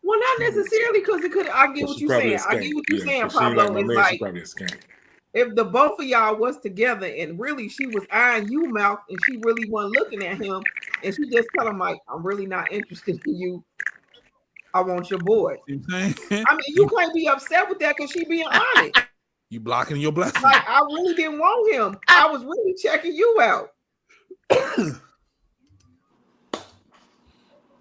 Well, not necessarily because it could. I get what you're saying. I get what you're saying, Pablo. It's like if the both of y'all was together and really she was eyeing you, mouth, and she really wasn't looking at him, and she just tell him like, "I'm really not interested in you. I want your boy." I mean, you can't be upset with that because she being honest. You blocking your blessing. Like I really didn't want him. I was really checking you out.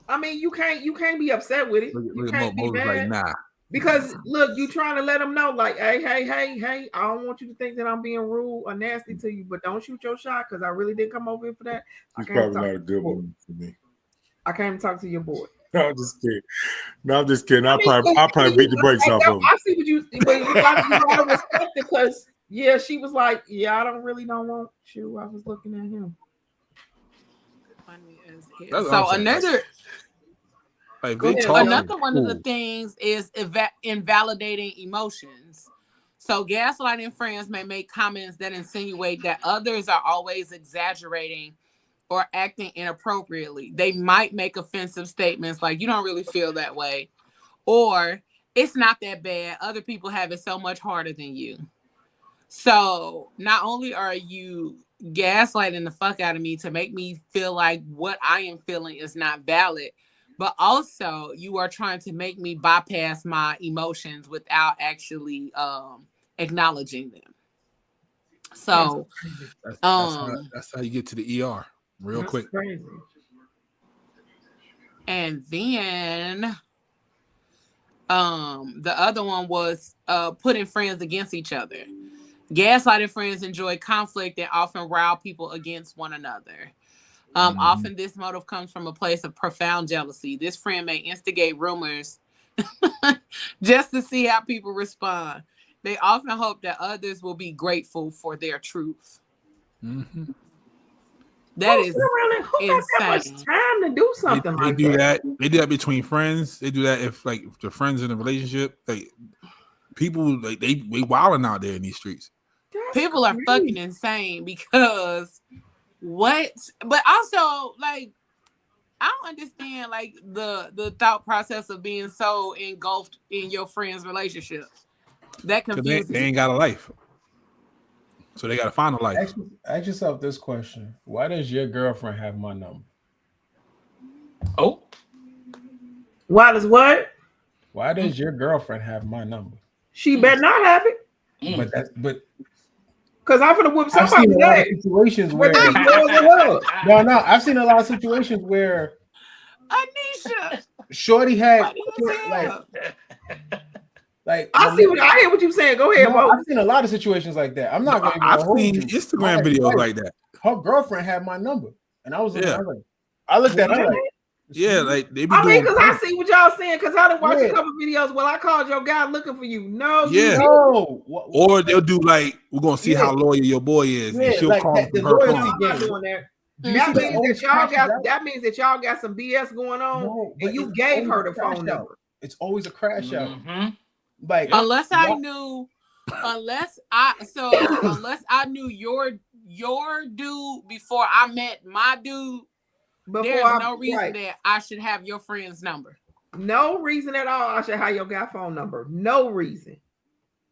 I mean, you can't be upset with it. You can't be mad. Like, nah. Because look, you trying to let them know, like, hey, I don't want you to think that I'm being rude or nasty to you, but don't shoot your shot because I really did come over here for that. He's probably not a good one for me. I came to talk to your boy. No, I'm just kidding. I'll probably beat the brakes off of him. I see what you gotta respect it because she was like, yeah, I don't want you. I was looking at him. So another one of the things is invalidating emotions. So gaslighting friends may make comments that insinuate that others are always exaggerating or acting inappropriately. They might make offensive statements like, "You don't really feel that way," or "It's not that bad. Other people have it so much harder than you." So not only are you gaslighting the fuck out of me to make me feel like what I am feeling is not valid, but also you are trying to make me bypass my emotions without actually acknowledging them. So that's how you get to the ER real quick. Crazy. And then the other one was putting friends against each other. Gaslighting friends enjoy conflict and often rile people against one another. Often this motive comes from a place of profound jealousy. This friend may instigate rumors just to see how people respond. They often hope that others will be grateful for their truth. That is who got that much time to do something they like do that? They do that between friends. They do that if the friends in a relationship. Like people, like they wilding out there in these streets. People are fucking insane because what? But also, like, I don't understand like the thought process of being so engulfed in your friend's relationship. That confuses they ain't got a life, so they got to find a life. Ask yourself this question: why does your girlfriend have my number? Oh, why does what? Why does your girlfriend have my number? She better not have it. But because I'm gonna whip somebody. I've seen a lot of situations where no, I've seen a lot of situations where Anisha, Shorty had like I hear what you're saying. Go ahead, Mo. I've seen a lot of situations like that. I'm not going to. I've seen Instagram videos like that. Her girlfriend had my number, and I was like, I looked at her like. Yeah, like they be because I see what y'all saying. Because I done watched a couple videos. Well, I called your guy looking for you. No, no. Or they'll do like, we're gonna see how loyal your boy is, and she'll call the loyalty game. Doing that. That means that y'all got some BS going on, and you gave her the phone number. It's always a crash out. Like unless I knew your dude before I met my dude. There's no reason that I should have your friend's number. No reason at all I should have your guy phone number. No reason.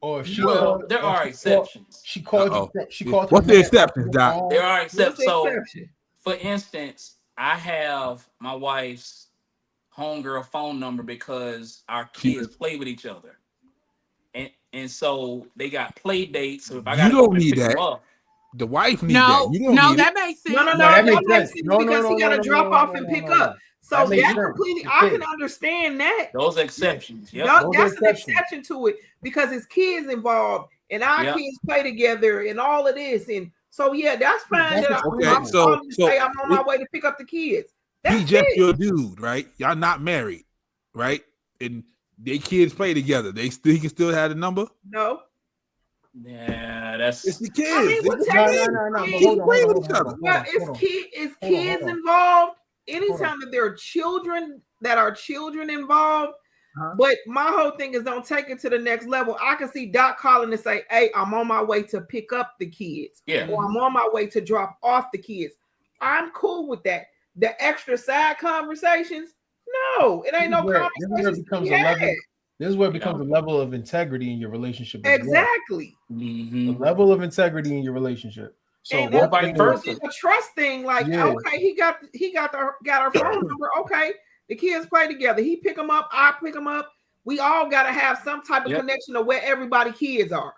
Or if she there are exceptions. She called you. She called. What's the exceptions, Doc? There are exceptions. So, for instance, I have my wife's homegirl phone number because our kids play with each other, and so they got play dates. So if I got to need that. The wife needs that. You don't need that makes sense. No, that makes sense because he got to drop off and pick up. So that completely, I can understand that. Those exceptions. Yep. That's an exception to it because his kids involved and our kids play together and all of this. And so, that's fine. I'm on my way to pick up the kids. He just your dude, right? Y'all not married, right? And they kids play together. He can still have the number? No. Yeah, that's it's the kids. I mean, is kids involved? Anytime that there are children involved, but my whole thing is don't take it to the next level. I can see Doc calling and say, "Hey, I'm on my way to pick up the kids," or "I'm on my way to drop off the kids." I'm cool with that. The extra side conversations, no, it ain't no conversation. This is where it becomes a level of integrity in your relationship. Exactly. The level of integrity in your relationship. So it's a trust thing. Like, okay, he got our phone number. Okay, the kids play together. He pick them up. I pick them up. We all got to have some type of connection to where everybody kids are.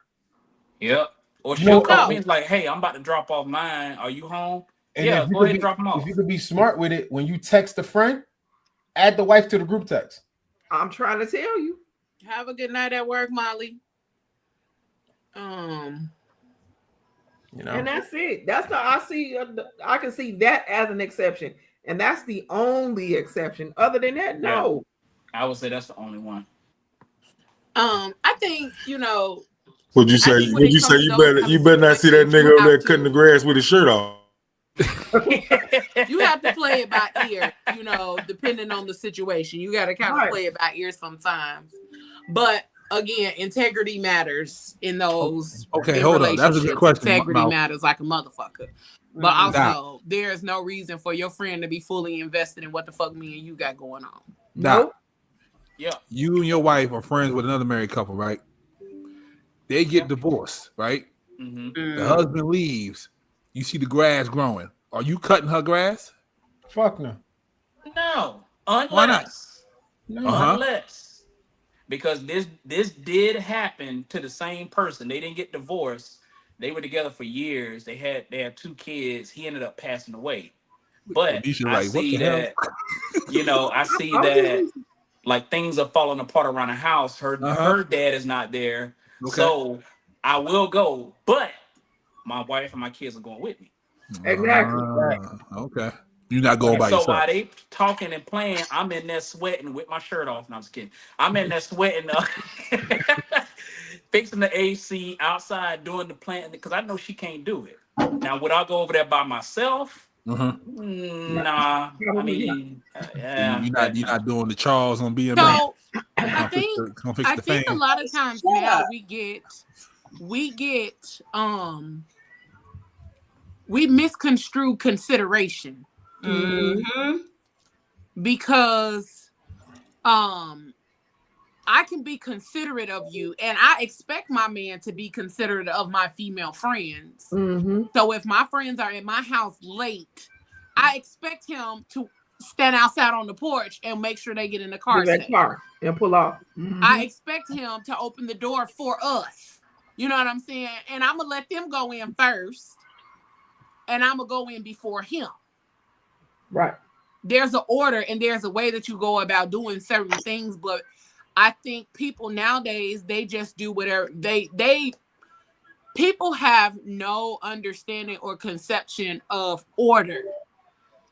Yep. Or she'll call me like, "Hey, I'm about to drop off mine. Are you home?" And go ahead and drop them off. If you could be smart with it, when you text a friend, add the wife to the group text. I'm trying to tell you. Have a good night at work, Molly. And that's it. That's the I can see that as an exception, and that's the only exception. Other than that, no. I would say that's the only one. I think Would you say you better not see that nigga over there cutting the grass with his shirt off? You have to play it by ear, depending on the situation. You got to kind of play it by ear sometimes. But again, integrity matters in those. Okay, hold on. That's a good question. Integrity matters like a motherfucker. But also, there's no reason for your friend to be fully invested in what the fuck me and you got going on. Nope. Yeah. You and your wife are friends with another married couple, right? They get divorced, right? Mm-hmm. The husband leaves. You see the grass growing. Are you cutting her grass? Fuck no. No. Why not? Unless. Because this did happen to the same person. They didn't get divorced. They were together for years. They had 2 kids. He ended up passing away. But I see that, I see that like things are falling apart around the house. Her dad is not there. Okay. So I will go, but my wife and my kids are going with me. Exactly. Okay. You're not going by yourself. So while they talking and playing, I'm in there sweating with my shirt off. No, I'm just kidding. I'm in there sweating, fixing the AC outside, doing the planting because I know she can't do it. Now, would I go over there by myself? Nah, I mean, you're not doing the Charles on being so I think fan. a lot of times now we misconstrue consideration. Because I can be considerate of you, and I expect my man to be considerate of my female friends. So if my friends are in my house late, I expect him to stand outside on the porch and make sure they get in the car and pull off. I expect him to open the door for us. You know what I'm saying? And I'm gonna let them go in first, and I'm gonna go in before him. Right. There's an order and there's a way that you go about doing certain things, but I think people nowadays, they just do whatever people have no understanding or conception of order.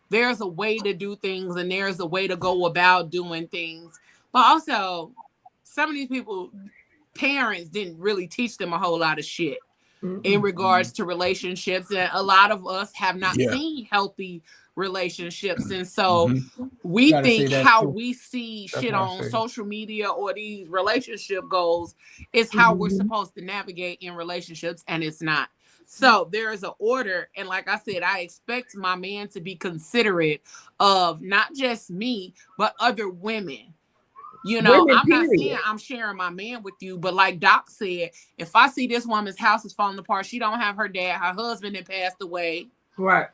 There's a way to do things and there's a way to go about doing things. But also, some of these people, parents didn't really teach them a whole lot of shit in regards to relationships. And a lot of us have not seen healthy relationships. And so we think how we see shit on social media or these relationship goals is how we're supposed to navigate in relationships, and it's not. So there is an order, and like I said, I expect my man to be considerate of not just me but other women. You know, I'm not saying I'm sharing my man with you, but like Doc said, if I see this woman's house is falling apart, she don't have her dad, her husband had passed away, right?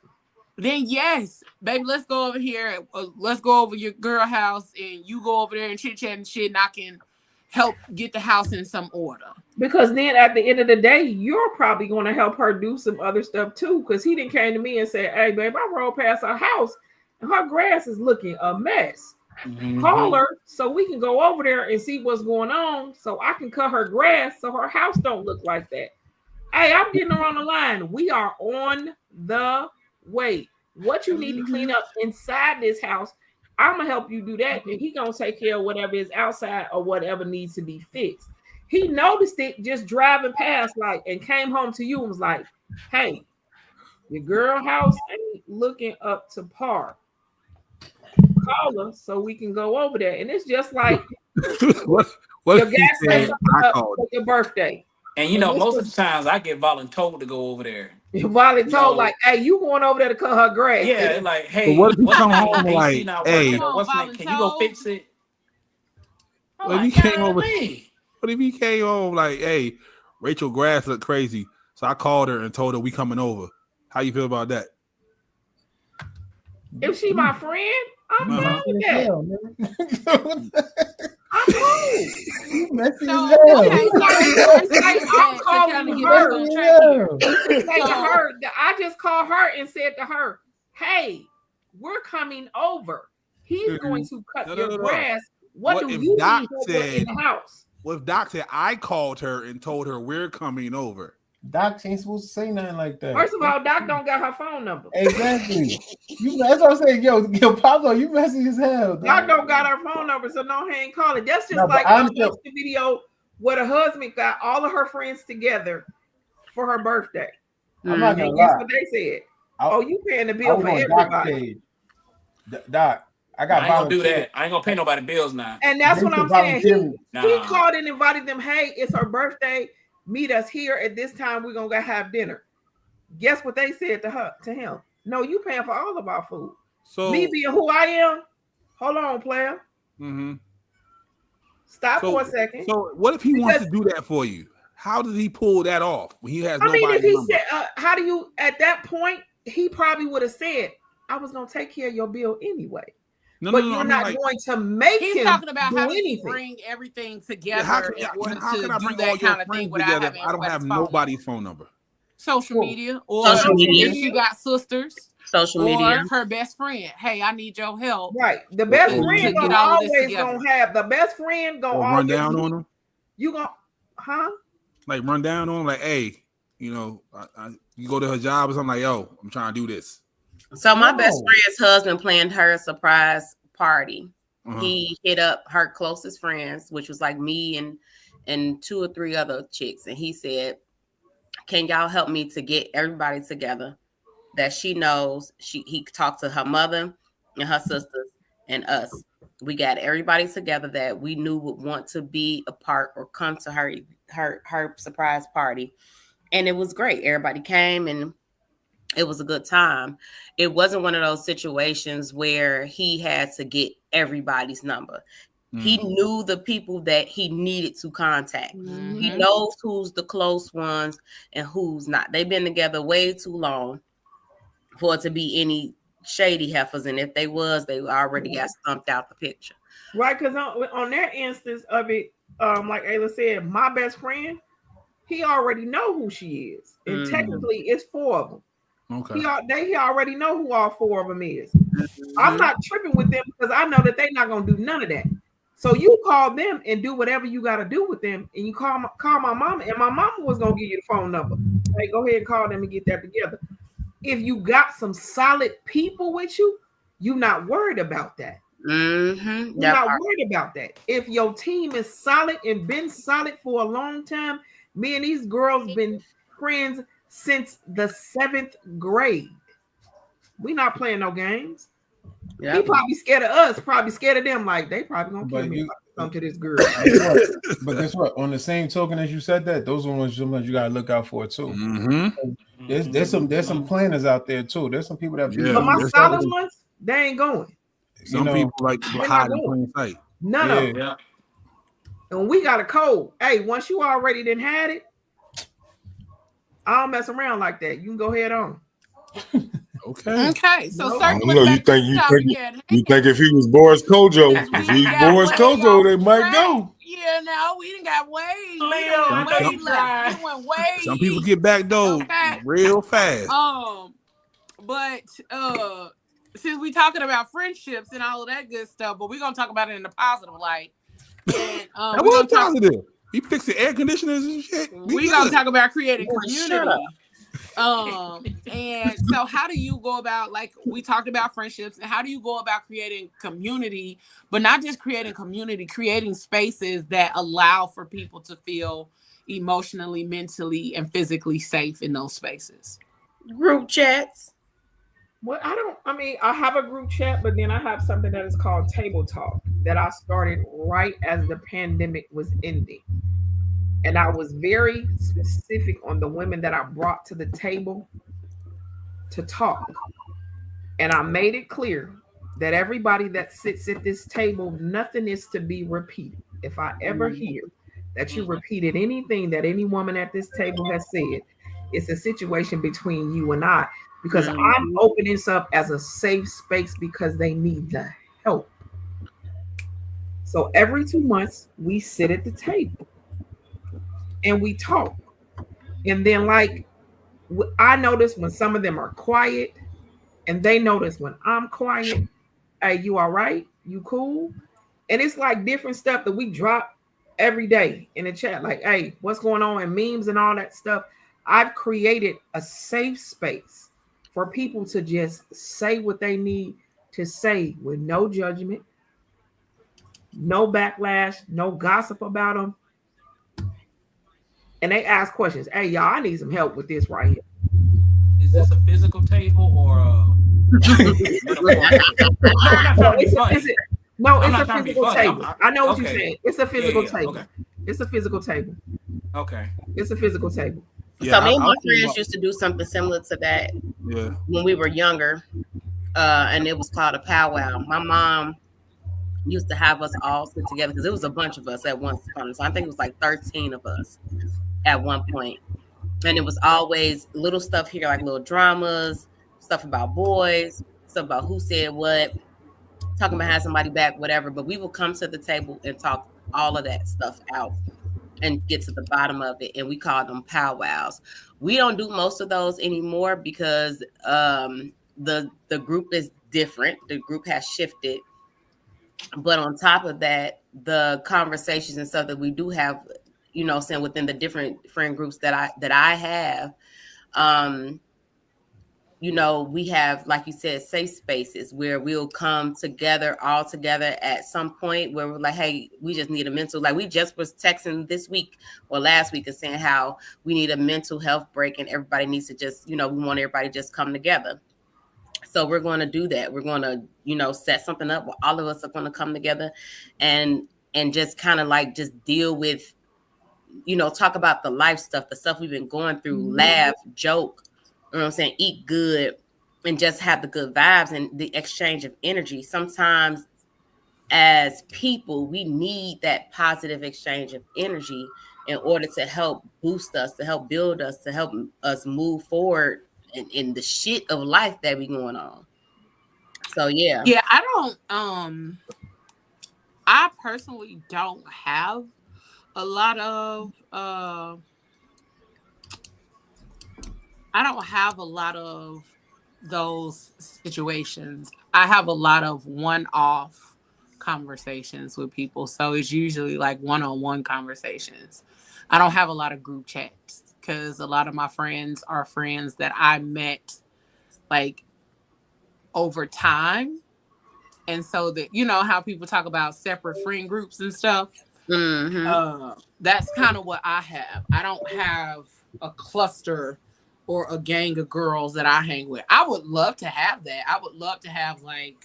Then yes, baby, let's go over here. Let's go over your girl house, and you go over there and chit chat and shit, and I can help get the house in some order. Because then at the end of the day, you're probably going to help her do some other stuff too. Because he didn't came to me and said, "Hey, babe, I rolled past her house and her grass is looking a mess. Call her so we can go over there and see what's going on, so I can cut her grass so her house don't look like that." Hey, I'm getting her on the line. We are on the way. What you need to clean up inside this house, I'm gonna help you do that, and he gonna take care of whatever is outside or whatever needs to be fixed. He noticed it just driving past, like, and came home to you and was like, "Hey, your girl house ain't looking up to par. Call her so we can go over there." And it's just like what your gas station for your birthday. And you know, most of the times I get voluntold to go over there. Voluntold, like, "Hey, you going over there to cut her grass?" Yeah, like, "Hey, what if you come home like, "Hey, can you go fix it?" What if he came over? What if he came home like, "Hey, Rachel grass looked crazy, so I called her and told her we coming over." How you feel about that? If she my friend, I'm fine with that. I'm cool. You messy as hell. I'm calling her. I just called her and said to her, "Hey, we're coming over. He's going to cut your grass. What do you need in the house?" What if Doc said I called her and told her we're coming over? Doc ain't supposed to say nothing like that. First of all, Doc don't got her phone number. Exactly. That's what I'm saying. Yo, Pablo, you messy as hell. Doc don't got her phone number, so no, he ain't calling. That's just like I watched the video where the husband got all of her friends together for her birthday. I'm not gonna guess lie. what they said? You paying the bill for everybody. Doc, I got. I ain't gonna do that. I ain't gonna pay nobody bills now. And that's what I'm saying. He called and invited them. "Hey, it's her birthday. Meet us here at this time. We're gonna go have dinner." Guess what they said to him? "No, you paying for all of our food." So me being who I am, hold on, player. Stop for a second. So what if he wants to do that for you? How does he pull that off when he has nobody? If he said, how do you, at that point, he probably would have said, "I was gonna take care of your bill anyway." But you're not going to make him. He's talking about how to bring everything together in order to do that kind of thing without having. I don't have nobody's phone number. Social media, or if she got sisters, social media, or her best friend. "Hey, I need your help." Right, the best friend gonna always gonna have the best friend gonna run down on him. You gonna, like run down on him, like, "Hey, you know, you go to her job or something, like, yo, I'm trying to do this." So my best friend's husband planned her a surprise party. He hit up her closest friends, which was like me and 2 or 3 other chicks, and he said, "Can y'all help me to get everybody together? that she knows. He talked to her mother and her sisters and us. We got everybody together that we knew would want to be a part or come to her surprise party. And it was great. Everybody came and it was a good time. It wasn't one of those situations where he had to get everybody's number. He knew the people that he needed to contact. He knows who's the close ones and who's not. They've been together way too long for it to be any shady heifers. And if they was, they already got stumped out the picture. Right, because on that instance of it, like Ayla said, my best friend, he already know who she is. And technically it's 4 of them. Okay. He already know who all 4 of them is. I'm not tripping with them because I know that they're not going to do none of that. So you call them and do whatever you got to do with them. And you call my mama, and my mama was going to give you the phone number. Hey, go ahead and call them and get that together. If you got some solid people with you, you're not worried about that. You're not worried about that. If your team is solid and been solid for a long time, me and these girls been friends since the 7th grade. We not playing no games. Yep. He probably scared of us, probably scared of them. Like they probably gonna kill me if I come to this girl. But guess what? On the same token as you said that, those are ones you gotta look out for too. There's some planners out there too. There's some people that but my solid ones, they ain't going. Some people like hide in plain sight. None of them. And we got a code. Hey, once you already done had it, I don't mess around like that. You can go head on. Okay. So you think if he was Boris Kojo, they might go. Yeah, no, we didn't got way left. We went way. Some people get back though real fast. But since we talking about friendships and all of that good stuff, but we're gonna talk about it in a positive light. And that was positive. He fixed the air conditioners and shit. We're gonna talk about creating community. And so how do you go about, like we talked about friendships, and how do you go about creating community, but not just creating community, creating spaces that allow for people to feel emotionally, mentally, and physically safe in those spaces? Group chats. Well, I have a group chat, but then I have something that is called Table Talk that I started right as the pandemic was ending. And I was very specific on the women that I brought to the table to talk. And I made it clear that everybody that sits at this table, nothing is to be repeated. If I ever hear that you repeated anything that any woman at this table has said, it's a situation between you and I, because I'm opening this up as a safe space because they need the help. So every 2 months, we sit at the table. And we talk. And then like I notice when some of them are quiet and they notice when I'm quiet, hey, you all right? You cool? And it's like different stuff that we drop every day in the chat. Like, hey, what's going on? And memes and all that stuff. I've created a safe space for people to just say what they need to say with no judgment, no backlash, no gossip about them. And they ask questions. Hey, y'all, I need some help with this right here. Is this a physical table or it's a physical table. I know what you're saying. It's a physical table. Okay. It's a physical table. Okay. It's a physical table. So me and my friends used to do something similar to that when we were younger. And it was called a powwow. My mom used to have us all sit together because it was a bunch of us at once upon a time. I think it was like 13 of us at one point. And it was always little stuff here, like little dramas, stuff about boys, stuff about who said what, talking behind somebody back, whatever. But we would come to the table and talk all of that stuff out and get to the bottom of it. And we call them powwows. We don't do most of those anymore because the group is different. The group has shifted. But on top of that, the conversations and stuff that we do have, saying within the different friend groups that I have, you know, we have, like you said, safe spaces where we'll come together, all together at some point where we're like, hey, we just need a mental, like we just was texting this week or last week and saying how we need a mental health break and everybody needs to just, you know, we want everybody to just come together. So we're going to do that. We're going to, you know, set something up where all of us are going to come together and just kind of like just deal with, you know, talk about the life stuff, the stuff we've been going through, laugh, joke, you know what I'm saying, eat good, and just have the good vibes and the exchange of energy. Sometimes as people, we need that positive exchange of energy in order to help boost us, to help build us, to help us move forward in the shit of life that be going on. So yeah. Yeah, I personally don't have a lot of I don't have a lot of those situations. I have a lot of one-off conversations with people. So it's usually like one-on-one conversations. I don't have a lot of group chats because a lot of my friends are friends that I met like over time. And so that, you know, how people talk about separate friend groups and stuff. That's kind of what I have. I don't have a cluster or a gang of girls that I hang with. I would love to have that. I would love to have like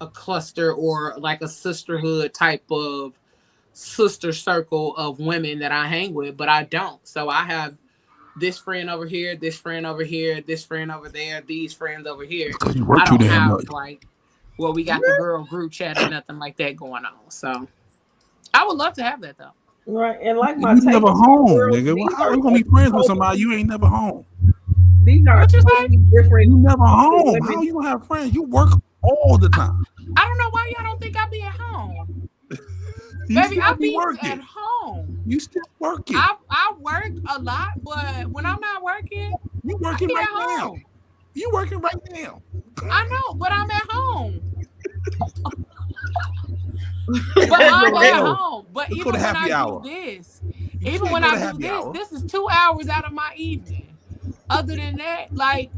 a cluster or like a sisterhood type of sister circle of women that I hang with, but I don't. So I have this friend over here, this friend over here, this friend over there, these friends over here. I don't have like, well, we got the girl group chat or nothing like that going on. So I would love to have that though. Right, and like my you never home, nigga. Well, how are you gonna be friends with somebody you ain't never home? These are totally different. You never home. How you gonna have friends? You work all the time. I don't know why y'all don't think I be at home. Baby, I be at home. You still working. I work a lot, but when I'm not working, you working right now. You working right now. I know, but I'm at home. But I'm at home. But even when I do this, this is 2 hours out of my evening. Other than that, like,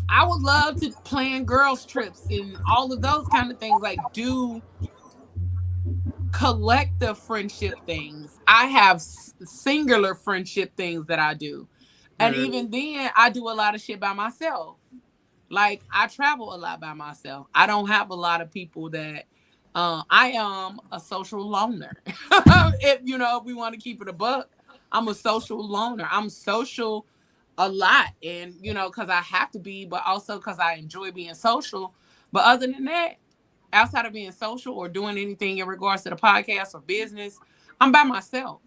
I would love to plan girls' trips and all of those kind of things, like do collective friendship things. I have singular friendship things that I do. And even then, I do a lot of shit by myself. Like, I travel a lot by myself. I don't have a lot of people that I am a social loner. If you know, if we want to keep it a buck, I'm a social loner. I'm social a lot, and you know, because I have to be, but also because I enjoy being social. But other than that, outside of being social or doing anything in regards to the podcast or business, I'm by myself.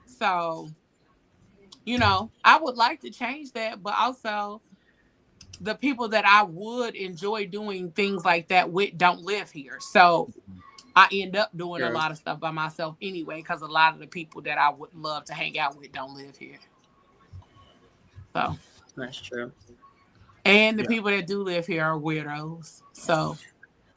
So, you know, I would like to change that, but also the people that I would enjoy doing things like that with don't live here. So I end up doing a lot of stuff by myself anyway, because a lot of the people that I would love to hang out with don't live here. So that's true. And the people that do live here are weirdos. So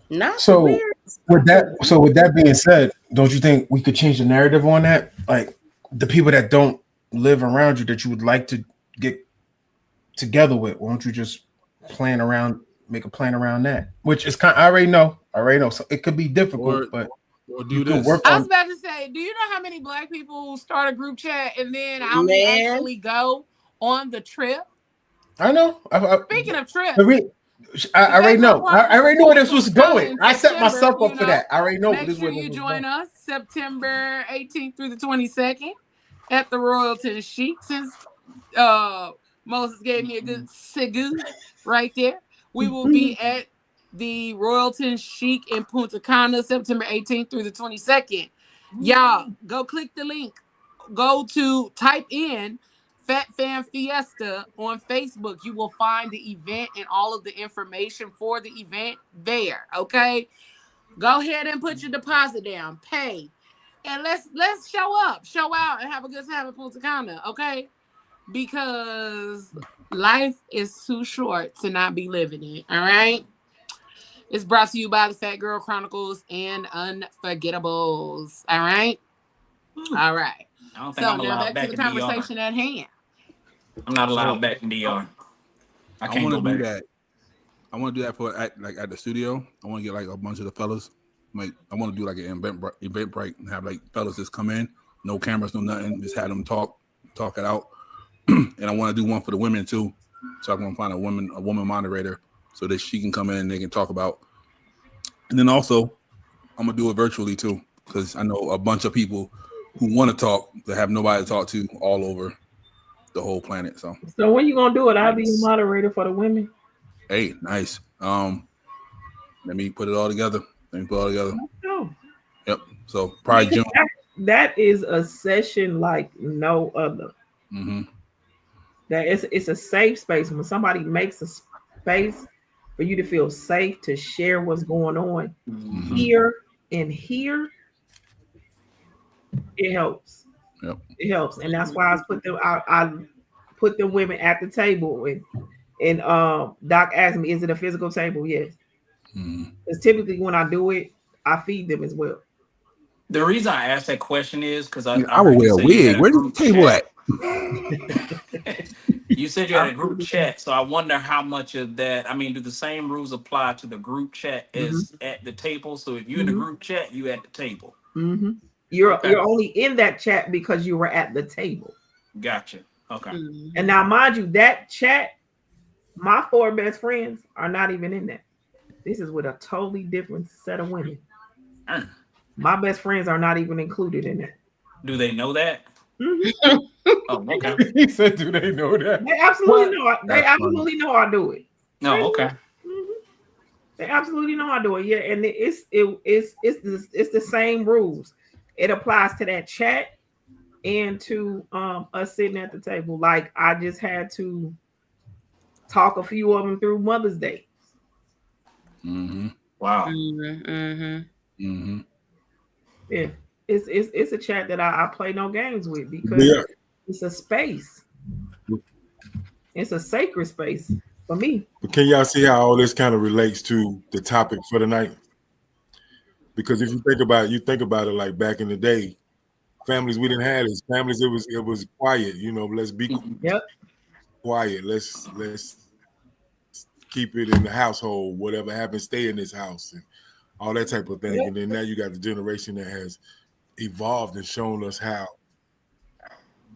with that being said, don't you think we could change the narrative on that? Like the people that don't live around you that you would like to get together with, why don't you just make a plan around that? Which is kind of, I already know. So it could be difficult, but do this. I was about to say, do you know how many Black people start a group chat and then how many actually go on the trip? I know. Speaking of trips, I already know. I already know where this was going. I set myself up for that. I already know. Make sure you join us September 18th through the 22nd at the Royalton Chic. Since Moses gave me a good segue right there, we will be at the Royalton Chic in Punta Cana September 18th through the 22nd. Y'all, go click the link. Go to type in Fat Fan Fiesta on Facebook. You will find the event and all of the information for the event there. Okay, go ahead and put your deposit down, pay, and let's show out, and have a good time in Punta Cana. Okay, because life is too short to not be living it. All right. It's brought to you by the Phat Girl Chronicles and Unforgettables. All right. All right. So now back to the conversation at hand. I'm not allowed back in DR. I want to do that. I want to do that for at the studio. I want to get like a bunch of the fellas. Like I want to do like an event break and have like fellas just come in, no cameras, no nothing, just have them talk it out. And I want to do one for the women too. So I'm gonna find a woman moderator so that she can come in and they can talk about. And then also, I'm gonna do it virtually too because I know a bunch of people who want to talk that have nobody to talk to all over the whole planet. So when you gonna do it? I'll be the moderator for the women. Hey, nice. Let me put it all together. Yep. So probably June. That is a session like no other. Mm-hmm. That it's a safe space. When somebody makes a space for you to feel safe to share what's going on here and here, it helps. Yep. It helps, and that's why I put the women at the table. And Doc asked me, "Is it a physical table?" Yes. Because typically when I do it, I feed them as well. The reason I asked that question is because I would wear a wig. Where's the table at? You said you had a group chat, so I wonder how much of that. I mean, do the same rules apply to the group chat as at the table? So if you're in the group chat, you at the table. You're only in that chat because you were at the table. Gotcha. Okay. And now, mind you, that chat, my 4 best friends are not even in that. This is with a totally different set of women. My best friends are not even included in that. Do they know that? Oh, okay. He said, "Do they know that?" They absolutely know. They absolutely know I do it. No, okay. They absolutely know I do it. Yeah, and it's the same rules. It applies to that chat and to us sitting at the table. Like I just had to talk a few of them through Mother's Day. Wow. Yeah, it's a chat that I play no games with because it's a space. It's a sacred space for me. But can y'all see how all this kind of relates to the topic for the night? Because if you think about it like back in the day, families, we didn't have this. Families, it was quiet, let's be quiet. Let's keep it in the household. Whatever happens, stay in this house and all that type of thing. And then now you got the generation that has evolved and shown us how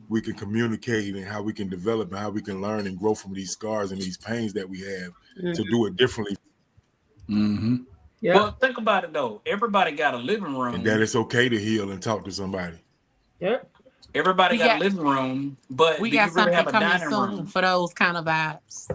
we can communicate and how we can develop and how we can learn and grow from these scars and these pains that we have to do it differently. Well, think about it though. Everybody got a living room. And that it's okay to heal and talk to somebody. Everybody got a living room, but we do got you really something have a coming dining soon room for those kind of vibes.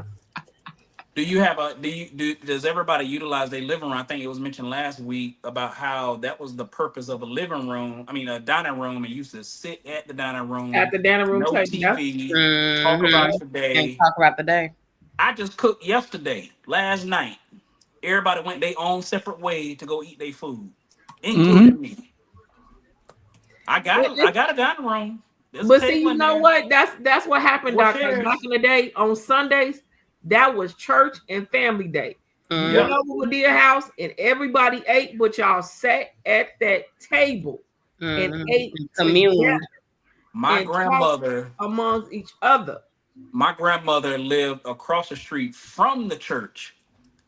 Does everybody utilize their living room? I think it was mentioned last week about how that was the purpose of a living room. I mean, a dining room, and used to sit at the dining room. At the dining room, no TV, talk about the day. And talk about the day. I just cooked yesterday, last night. Everybody went their own separate way to go eat their food, including me. I got a dining room. But see, you know what? That's what happened, Doctor. Back in the day on Sundays, that was church and family day. You went over to their house and everybody ate, but y'all sat at that table and ate communal. My grandmother amongst each other. My grandmother lived across the street from the church.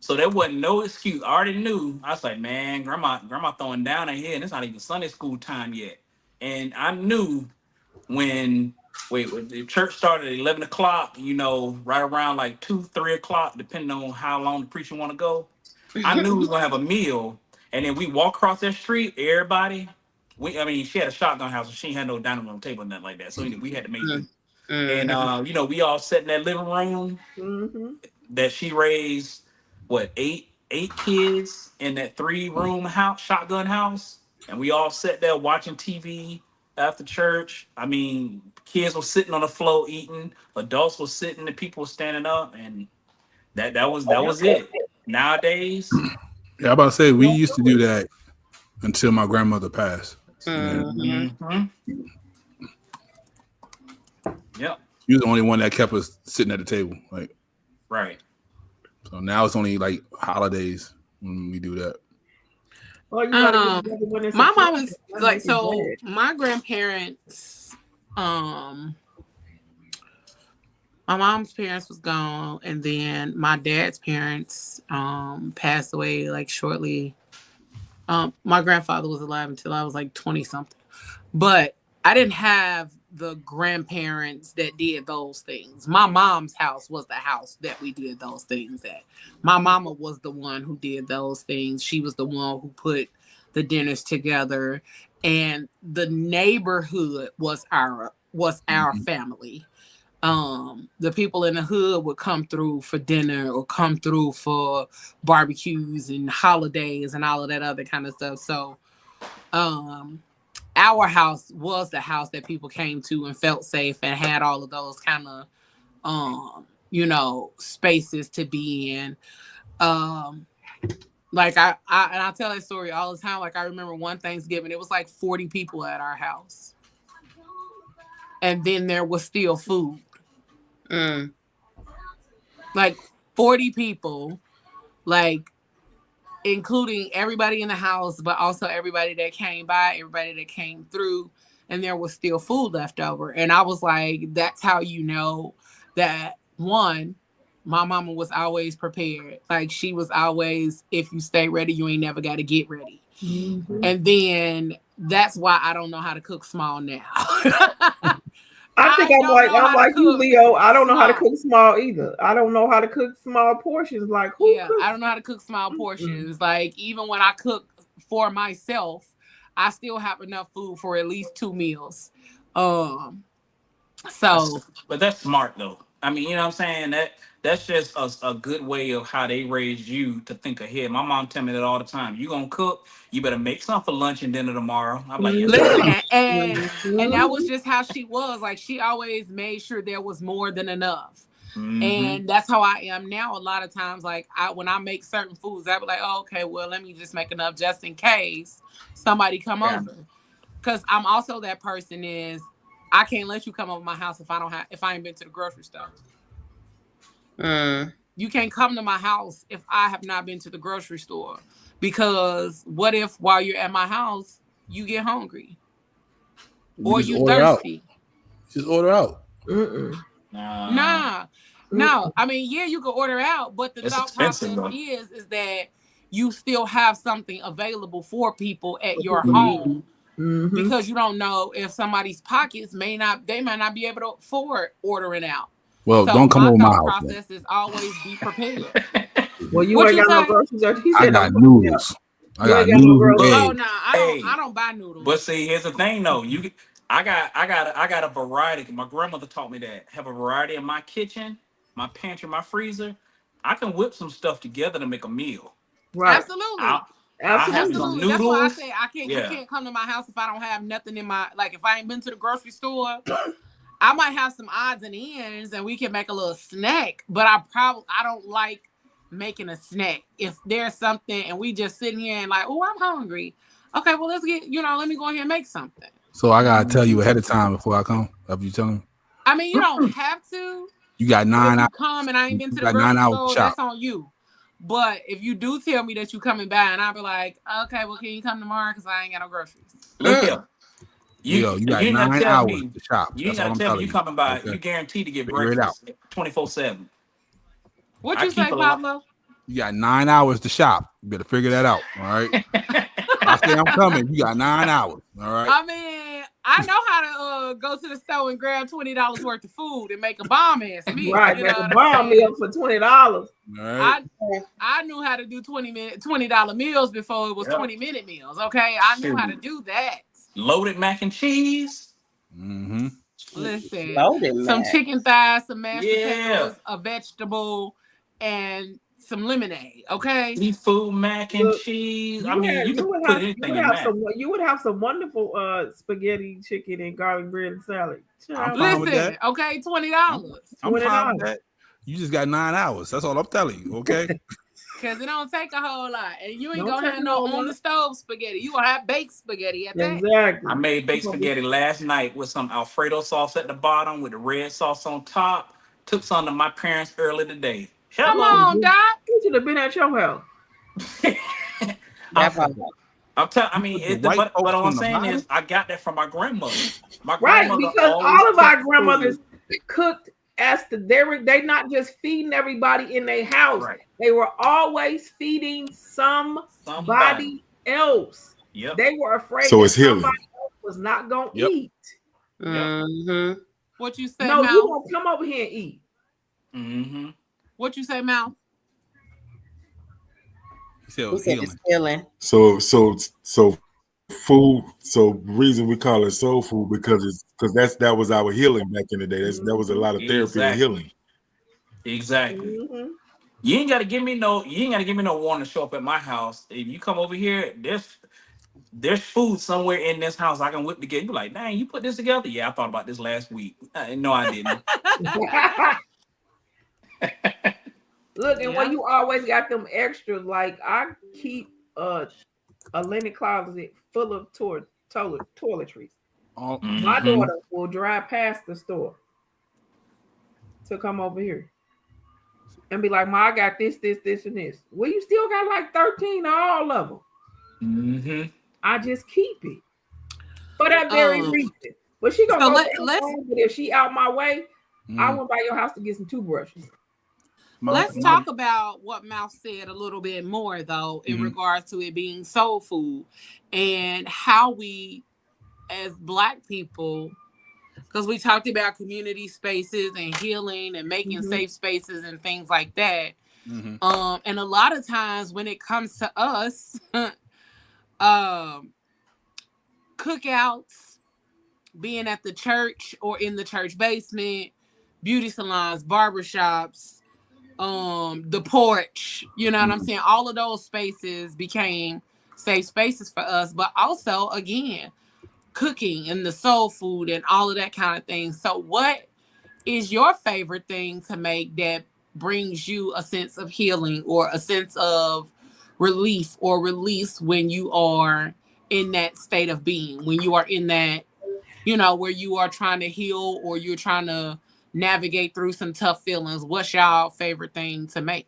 So there wasn't no excuse. I already knew. I was like, man, grandma throwing down in here, and it's not even Sunday school time yet. And I knew when the church started at 11 o'clock, right around like 2-3 o'clock, depending on how long the preacher want to go. I knew we was gonna have a meal, and then we walk across that street. Everybody, she had a shotgun house, so she ain't had no dining room table or nothing like that. So we had to make do. And we all sat in that living room that she raised. What, eight kids in that 3-room house, shotgun house, and we all sat there watching TV after church. I mean, kids were sitting on the floor eating, adults were sitting, and people were standing up, and that was it. Nowadays, I'm about to say we used to do that until my grandmother passed. Yep. She was the only one that kept us sitting at the table, like right. So now it's only like holidays when we do that. Well, my mom was like, so my grandparents, My mom's parents was gone, and then my dad's parents passed away like shortly. My grandfather was alive until I was like 20 something. But I didn't have the grandparents that did those things. My mom's house was the house that we did those things at. My mama was the one who did those things. She was the one who put the dinners together, and the neighborhood was our family. The people in the hood would come through for dinner or come through for barbecues and holidays and all of that other kind of stuff. So our house was the house that people came to and felt safe and had all of those kind of spaces to be in. Like I tell that story all the time. Like I remember one Thanksgiving, it was like 40 people at our house. And then there was still food. Like 40 people, like including everybody in the house, but also everybody that came by, everybody that came through, and there was still food left over. And I was like, that's how you know that, one, my mama was always prepared. Like she was always, if you stay ready, you ain't never got to get ready. Mm-hmm. And then that's why I don't know how to cook small now. I think I'm like you, Leo. I don't know how to cook small either. I don't know how to cook small portions. Like I don't know how to cook small portions. Like even when I cook for myself, I still have enough food for at least 2 meals. But that's smart though. I mean, you know what I'm saying? That's just a good way of how they raised you to think ahead. My mom tell me that all the time. You gonna cook, you better make something for lunch and dinner tomorrow. I'm like, yes, listen, and that was just how she was. Like she always made sure there was more than enough. Mm-hmm. And that's how I am now. A lot of times, like when I make certain foods, I be like, oh, okay, well, let me just make enough just in case somebody come over. Because I'm also that person is I can't let you come over my house if I ain't been to the grocery store. You can't come to my house if I have not been to the grocery store, because what if while you're at my house you get hungry or you thirsty? Just order out. Nah. No. I mean, yeah, you can order out, but the thought process is that you still have something available for people at your home. Mm-hmm. Because you don't know if somebody's pockets might not be able to afford ordering out. Well, so don't come over my house. My process is always be prepared. Well, you ain't got no groceries. I got noodles. I got noodles. Oh no, I don't buy noodles. But see, here's the thing though. I got a variety. My grandmother taught me that. Have a variety in my kitchen, my pantry, my freezer. I can whip some stuff together to make a meal. Right. Absolutely. Absolutely. That's why I say you can't come to my house if I don't have nothing in my, like if I ain't been to the grocery store. I might have some odds and ends and we can make a little snack, but I don't like making a snack. If there's something and we just sitting here and like, oh, I'm hungry. Okay, well, let's get, let me go ahead and make something. So I gotta tell you ahead of time before I come. Have you telling me? I mean, you don't have to. You got 9 hours. Come and I ain't been to the grocery store, that's on you. But if you do tell me that you coming by, and I'll be like, okay, well, can you come tomorrow? Because I ain't got no groceries. Look here. You got 9 hours to shop. You ain't got to tell me you coming by. Okay. You guaranteed to get breakfast 24/7. What you say, Pablo? You got 9 hours to shop. You better figure that out. All right. I say I'm coming. You got 9 hours. All right. I mean, I know how to go to the store and grab $20 worth of food and make a bomb ass meal. Right, make a bomb meal for $20. Right. I knew how to do $20 meals before it was 20-minute meals. Okay, I knew how to do that. Loaded mac and cheese. Mm-hmm. Listen, some chicken thighs, some mashed potatoes, a vegetable, and some lemonade. Okay, seafood mac and cheese. I mean, you could put anything in that. You would have some wonderful spaghetti, chicken, and garlic bread and salad. Listen, okay, $20. I'm fine with that. You just got 9 hours. That's all I'm telling you. Okay. Because it don't take a whole lot. And you ain't gonna have no on the stove spaghetti. You gonna have baked spaghetti at that. Exactly. I made baked spaghetti last night with some Alfredo sauce at the bottom with the red sauce on top. Took some to my parents early today. Come on, Doc. You should have been at your house. What I'm saying is I got that from my grandmother. My grandmother because all of our grandmothers cooked they not just feeding everybody in their house. Right. They were always feeding somebody else. Yep. They were afraid So that it's healing. somebody else was not gonna Yep. eat. Mm-hmm. What you say, No, Mal? you won't come over here and eat. Mm-hmm. What you say, Mal? He said He said healing. it's healing. So food. So reason we call it soul food because that was our healing back in the day. That was a lot of therapy and healing. Exactly. Mm-hmm. You ain't gotta give me no warning to show up at my house. If you come over here, there's food somewhere in this house I can whip together. You be like, dang, you put this together? Yeah, I thought about this last week. No, I didn't. Look, and when you always got them extras, like I keep a linen closet full of toiletries. My daughter will drive past the store to come over here and be like, "Ma, I got this, and this." Well, you still got like 13 of all of them. Mm-hmm. I just keep it for that very reason. But she gonna go but if she out my way, I went by your house to get some toothbrushes. Let's talk about what Mal said a little bit more, though, in regards to it being soul food and how we, as Black people, because we talked about community spaces and healing and making safe spaces and things like that. And a lot of times when it comes to us, cookouts, being at the church or in the church basement, beauty salons, barbershops, the porch, you know what I'm saying? All of those spaces became safe spaces for us, but also, again, cooking and the soul food and all of that kind of thing. So what is your favorite thing to make that brings you a sense of healing or a sense of relief or release when you are in that state of being, when you are in that, you know, where you are trying to heal or you're trying to navigate through some tough feelings? What's y'all favorite thing to make?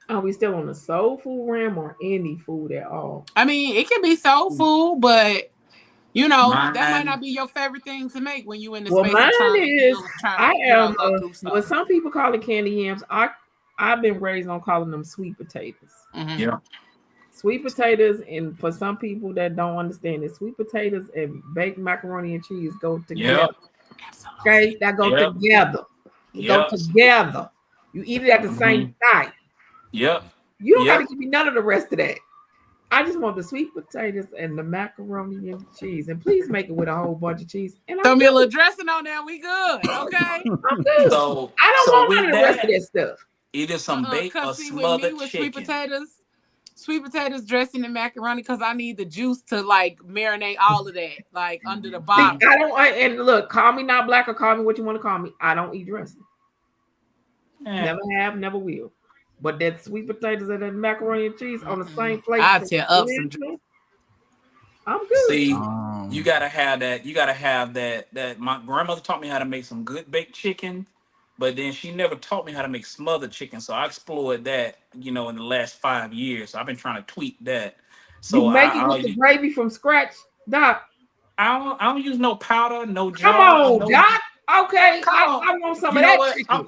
Are we still on the soul food realm or any food at all? I mean, it can be soul food, but you know, that might not be your favorite thing to make when you in the space of trying to heal, trying to go through stuff. Well, some people call it candy yams. I've been raised on calling them sweet potatoes. Yeah. Sweet potatoes, and for some people that don't understand it, sweet potatoes and baked macaroni and cheese go together. Okay, that go together. Go together. You eat it at the same time. Yep. You don't got to give me none of the rest of that. I just want the sweet potatoes and the macaroni and cheese, and please make it with a whole bunch of cheese. And throw me a little dressing on there. We good, okay? I'm good. So I don't want none of the rest of that stuff. Either some baked or smothered chicken. Sweet potatoes dressing and macaroni, because I need the juice to like marinate all of that, like under the bottom. See, and look, call me not Black or call me what you want to call me. I don't eat dressing. Never have, never will. But that sweet potatoes and that macaroni and cheese on the same plate. I tear up some dressing. I'm good. See, you gotta have that. You gotta have that. That my grandmother taught me how to make some good baked chicken, but then she never taught me how to make smothered chicken. So I explored that, you know, in the last 5 years. So I've been trying to tweak that. So you make it with the gravy from scratch, Doc. I don't use no powder, no jar. Come on, Doc. Okay, I want some of that chicken.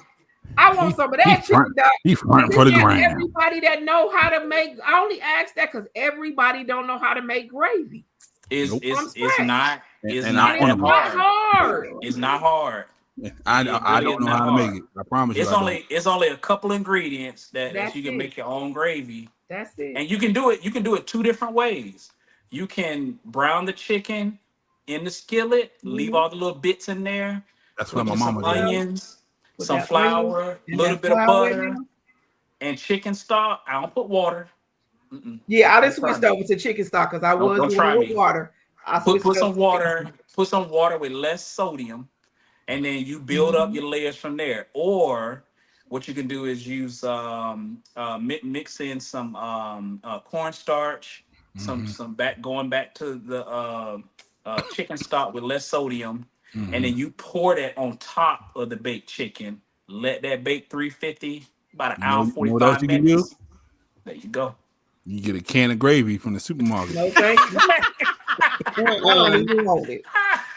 I want some of that chicken, Doc. He front for the ground. Everybody that know how to make, I only ask that because everybody don't know how to make gravy. It's not hard. It's not hard. I don't know how to make it. I promise you. It's only a couple ingredients that you can make your own gravy. That's it. And you can do it. You can do it 2 different ways. You can brown the chicken in the skillet, leave all the little bits in there. That's what my mama did. Onions, some flour, a little bit of butter, and chicken stock. I don't put water. Yeah, I just switched over to chicken stock because I was doing with water. Put some water. Put some water with less sodium, and then you build up your layers from there. Or what you can do is use mix in some cornstarch, going back to the chicken stock with less sodium. And then you pour that on top of the baked chicken. Let that bake 350, about an hour 45 minutes. There you go. You get a can of gravy from the supermarket. No, thank you. I don't even want it.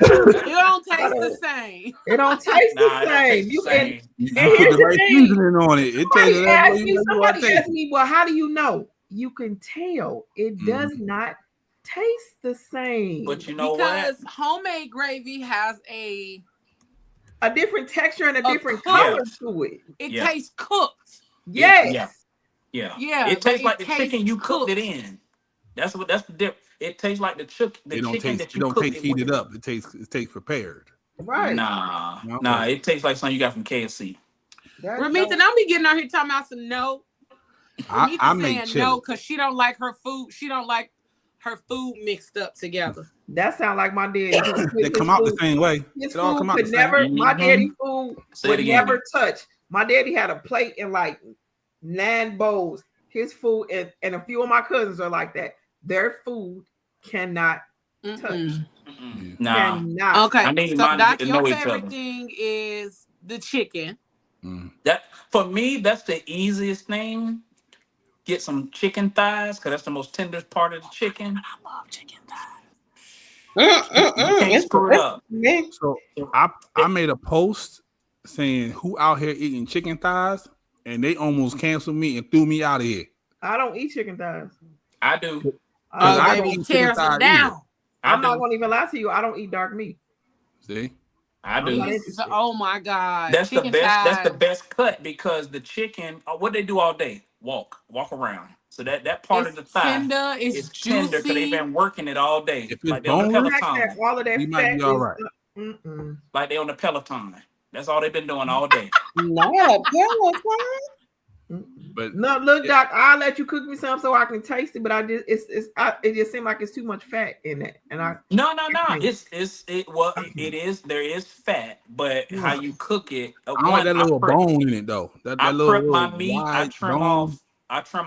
It don't taste the same. It don't taste the Nah, it don't same. taste You the can. same. You And put here's the the right thing. seasoning on it. It tastes Somebody that asked way me. you want Somebody to asked me, well, how do you know? You can tell. It does not taste the same. But you know Because what? homemade gravy has a different texture and a different cook. color to it. It Yeah. tastes cooked. Yes. Yeah. Yeah, It but tastes like the chicken you cooked cooked. it in. That's the difference. It tastes like the chicken that you cooked it heated with. up. It tastes prepared. Right. Nah. It tastes like something you got from KFC. Ramita, don't be getting out here talking about some no. I make chili. No because she don't like her food. She don't like her food mixed up together. That sounds like my daddy. They come out the same way. His It all food come out could the same. never. My daddy food would again. never touch. My daddy had a plate and like 9 bowls. His food and a few of my cousins are like that. Their food cannot touch. Nah. Cannot. Okay. I need So mine Doc, to your know each favorite other. thing is the chicken. That for me, that's the easiest thing. Get some chicken thighs because that's the most tender part of the chicken. I love chicken thighs. You can't screw it up. So I made a post saying who out here eating chicken thighs, and they almost canceled me and threw me out of here. I don't eat chicken thighs. I do. I baby, don't eat tears chicken it thighs down. I'm not gonna even lie to you. I don't eat dark meat. See, I do. Oh my God. That's chicken the best. thighs. That's the best cut because the chicken. What they do all day? Walk around. So that part of the thigh tender, it's tender because they've been working it all day. If it's Like they're on the boneless, Peloton. All of that you might fat be all is, right. Like they're on the Peloton. That's all they've been doing all day. No, Peloton. But no, look, Doc, I'll let you cook me some so I can taste it. But it just seems like it's too much fat in it, and No. It is. There is fat, but how you cook it. I don't like that little bone in it though. That I little prep my meat. I wide trim bone.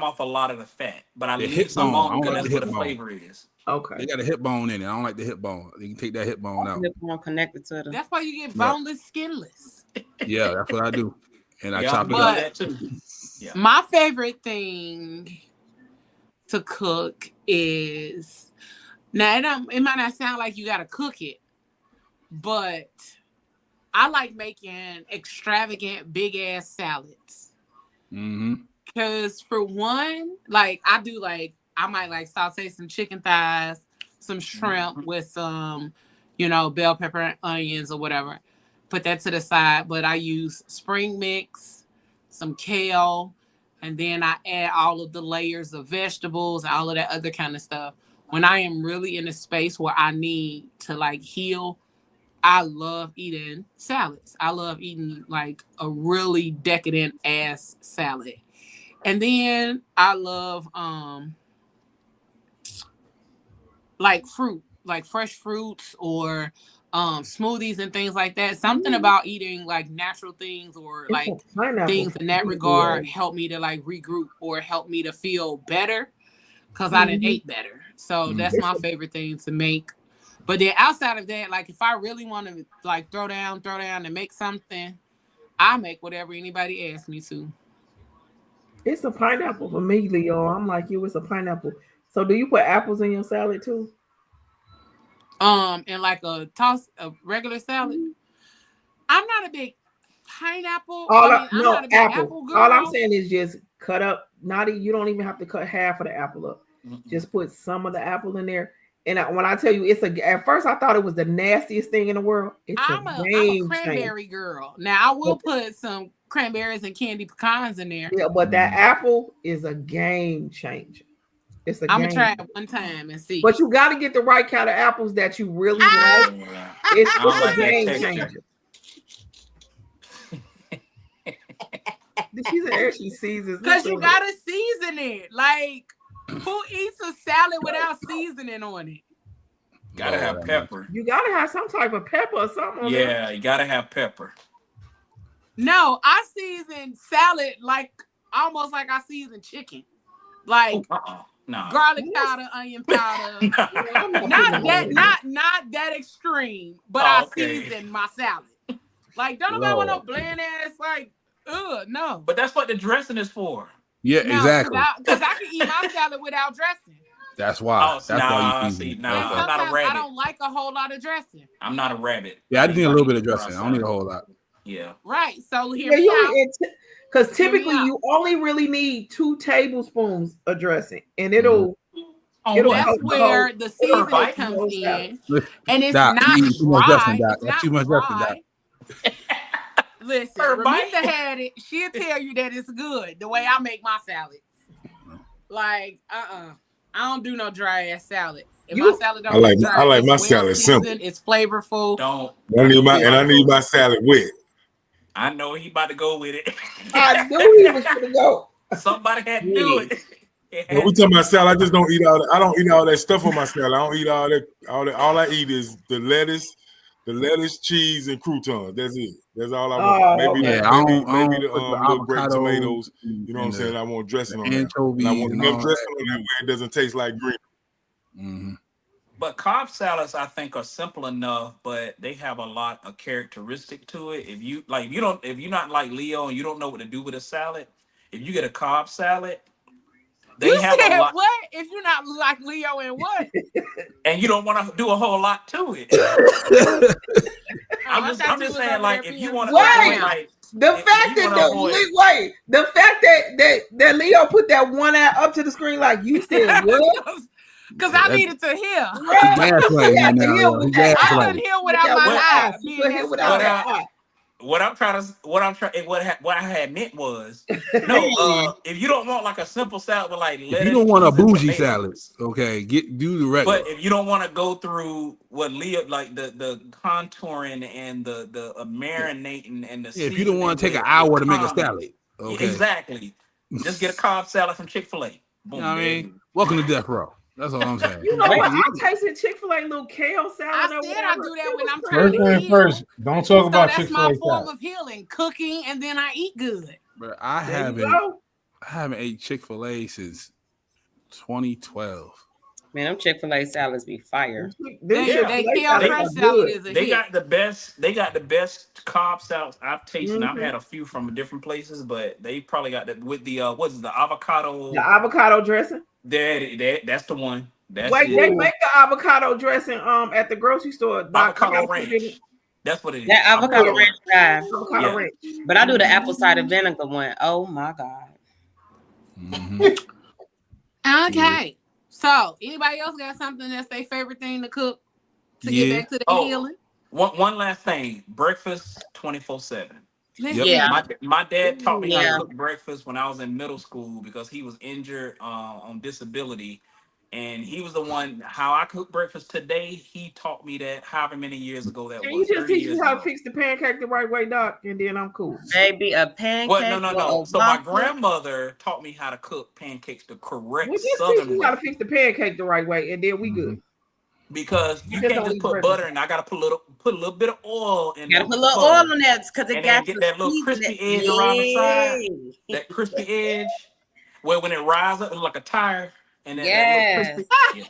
off a lot of the fat, but I The leave hip some bone. I on don't because like that's the where hip the bone. flavor is. Okay. They got a hip bone in it. I don't like the hip bone. You can take that hip bone out. Hip bone connected to the. That's why you get boneless, skinless. Yeah, that's what I do. And I Yeah, chop it do up. that too. Yeah. My favorite thing to cook is now it might not sound like you gotta cook it, but I like making extravagant big ass salads. Because for one, like I might saute some chicken thighs, some shrimp with some, bell pepper and onions or whatever. Put that to the side. But I use spring mix, some kale, and then I add all of the layers of vegetables, all of that other kind of stuff. When I am really in a space where I need to heal, I love eating salads. I love eating a really decadent ass salad. And then I love fruit, like fresh fruits or smoothies and things like that. Something about eating natural things or things in that regard help me to regroup or help me to feel better because I didn't ate better. So that's my favorite thing to make. But then outside of that, if I really want to throw down and make something, I make whatever anybody asks me to. It's a pineapple for me, Leo. I'm like you. It's a pineapple. So do you put apples in your salad too? And a regular salad. I'm not a big pineapple. I'm not a big apple girl. All I'm saying is just cut up. You don't even have to cut half of the apple up. Just put some of the apple in there. And when I tell you, at first I thought it was the nastiest thing in the world. I'm a cranberry girl. Now I will put some cranberries and candy pecans in there. Yeah, but that apple is a game changer. I'm gonna try it one time and see. But you got to get the right kind of apples that you really like. It's a game changer. She's there. She seasons because you gotta season it. Who eats a salad without seasoning on it? Gotta have pepper. You gotta have some type of pepper or something. Yeah, you gotta have pepper. No, I season salad almost like I season chicken. No. Garlic powder, onion powder. not that extreme, but I season my salad. Don't nobody want no bland ass no. But that's what the dressing is for. Yeah, exactly. Because I can eat my salad without dressing. That's why. Oh, That's why you see, And I'm not a sometimes I rabbit. don't like a whole lot of dressing. I'm not a rabbit. Yeah, I just need a little bit of dressing. I don't need a whole lot. Yeah. Right. So hear me out. Because typically you only really need 2 tablespoons of dressing, and it'll That's where the seasoning comes in, and it's Doc, not too much dressing, dry. Doc. It's That's not too much dressing, Doc. dry. Listen, Ramita had it. She'll tell you that it's good the way I make my salads. Like, I don't do no dry ass salad. If my salad don't get dry, I like it's my well salad seasoned, simple. it's flavorful. I need my salad wet. I know he about to go with it. I knew he was gonna go. Somebody had to do it. When we talking about salad, I just don't eat all that. I don't eat all that stuff on my salad. I don't eat all that. All I eat is the lettuce, cheese, and croutons. That's it. That's all I want. Maybe the little grape tomatoes. You know what I'm saying? I want dressing on that. And I want enough dressing on that where it doesn't taste like green. Mm-hmm. But Cobb salads, I think, are simple enough, but they have a lot of characteristic to it. If you're not like Leo and you don't know what to do with a salad, if you get a Cobb salad, you said what? If you're not like Leo and what? And you don't want to do a whole lot to it. I'm just saying, like, if you want to avoid, like, the fact that Leo put that one eye up to the screen, like you said, what? Because I needed to hear. I couldn't hear without my eye. What I had meant was, if you don't want like a simple salad with like lettuce, if you don't want a bougie salad, okay, do the regular. But if you don't want to go through what Leo like the contouring and the marinating and the if you don't want to take an hour to make a salad, okay, exactly, just get a Cobb salad from Chick-fil-A. Boom, you know what I mean, welcome to Death Row. That's all I'm saying. You know what? I tasted Chick-fil-A little kale salad. I said I do that when I'm trying to heal. First, don't talk about that's Chick-fil-A. That's my form of healing, cooking, and then I eat good. But I haven't ate Chick-fil-A since 2012. Man, them Chick-fil-A salads be fire. They got the best Cobb salads I've tasted. Mm-hmm. I've had a few from different places, but they probably got that with the the avocado. The avocado dressing. That's the one. They make the avocado dressing at the grocery store. Avocado ranch. That's what it is. That avocado ranch guy. Avocado ranch. But I do the apple cider vinegar one. Oh my God. Mm-hmm. Okay. So anybody else got something that's their favorite thing to cook to get back to the healing? One last thing. Breakfast 24/7. Yeah. My dad taught me how to cook breakfast when I was in middle school because he was injured on disability. And he was the one, how I cook breakfast today, he taught me that however many years ago that was. Can you just teach me how to fix the pancake the right way, Doc? And then I'm cool. Maybe a pancake. Well, no. So my grandmother taught me how to cook pancakes the correct Southern way. How to fix the pancake the right way, and then we good. Because you can't just put butter in. I gotta put a little bit of oil in. Gotta put a little oil on that because it got get that little crispy edge around the side. That crispy edge, where when it rises up, it's like a tire. And then that little crispy.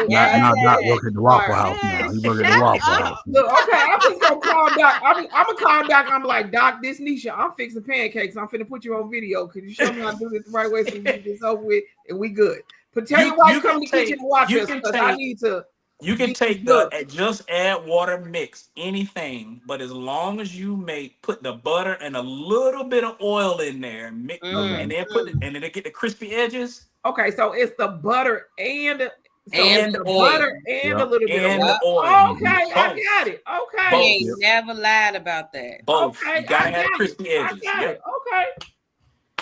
Now Doc working at the Waffle House now. He working at the Waffle House. Look, okay, I'm just gonna call Doc. I'm gonna call Doc. I'm like, Doc, this Nisha, I'm fixing pancakes. I'm finna put you on video. Could you show me how to do this the right way so we get this over with and we good? But tell your wife come to the kitchen and watch us because I need to. You can take just add water mix anything, but as long as you put the butter and a little bit of oil in there, mix, and then and then get the crispy edges. Okay, so it's the butter and the oil. Butter and a little bit of oil. Okay, I got it. Okay, he ain't never lied about that. Both. Okay, you gotta have crispy edges. I got it. Okay.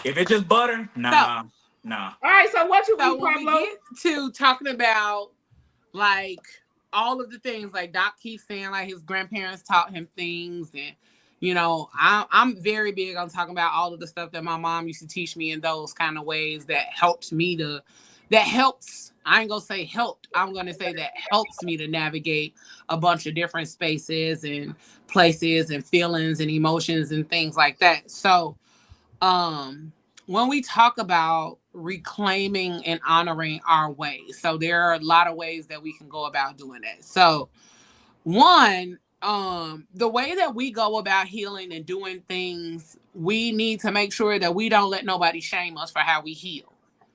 If it's just butter, nah. All right, so what you when we get to talking about like all of the things like Doc keeps saying, like his grandparents taught him things, and you know, I'm very big on talking about all of the stuff that my mom used to teach me in those kind of ways that helps me to, I ain't gonna say helped, I'm gonna say that helps me to navigate a bunch of different spaces and places and feelings and emotions and things like that. So when we talk about reclaiming and honoring our ways, so there are a lot of ways that we can go about doing that. So one, the way that we go about healing and doing things, we need to make sure that we don't let nobody shame us for how we heal.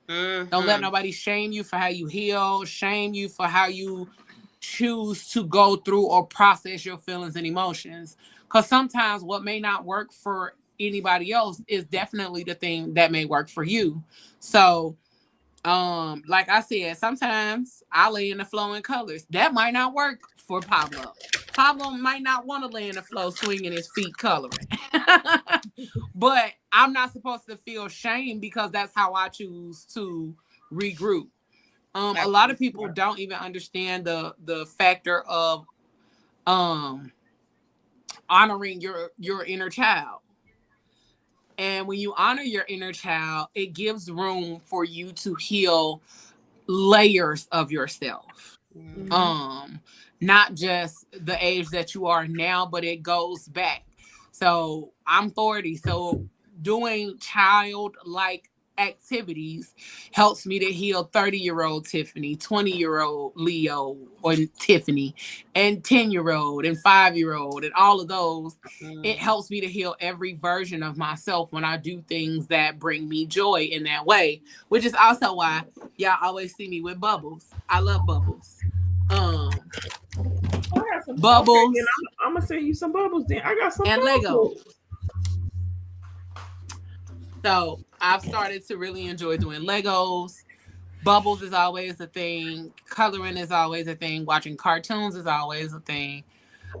Don't let nobody shame you for how you heal, shame you for how you choose to go through or process your feelings and emotions. Because sometimes what may not work for anybody else is definitely the thing that may work for you. So, like I said, sometimes I lay in the flow in colors. That might not work for Pablo. Pablo might not want to lay in the flow swinging his feet coloring. But I'm not supposed to feel shame because that's how I choose to regroup. A lot of people don't even understand the factor of honoring your inner child. And when you honor your inner child, it gives room for you to heal layers of yourself. Not just the age that you are now, but it goes back. So I'm 40, so doing childlike activities helps me to heal 30-year-old Tiffany, 20-year-old Leo or Tiffany, and 10-year-old and 5-year-old and all of those. It helps me to heal every version of myself when I do things that bring me joy in that way, which is also why y'all always see me with bubbles. I love bubbles. Bubbles. Okay, I'm gonna send you some bubbles then. I got some and bubbles. Legos. So I've started to really enjoy doing Legos. Bubbles is always a thing. Coloring is always a thing. Watching cartoons is always a thing.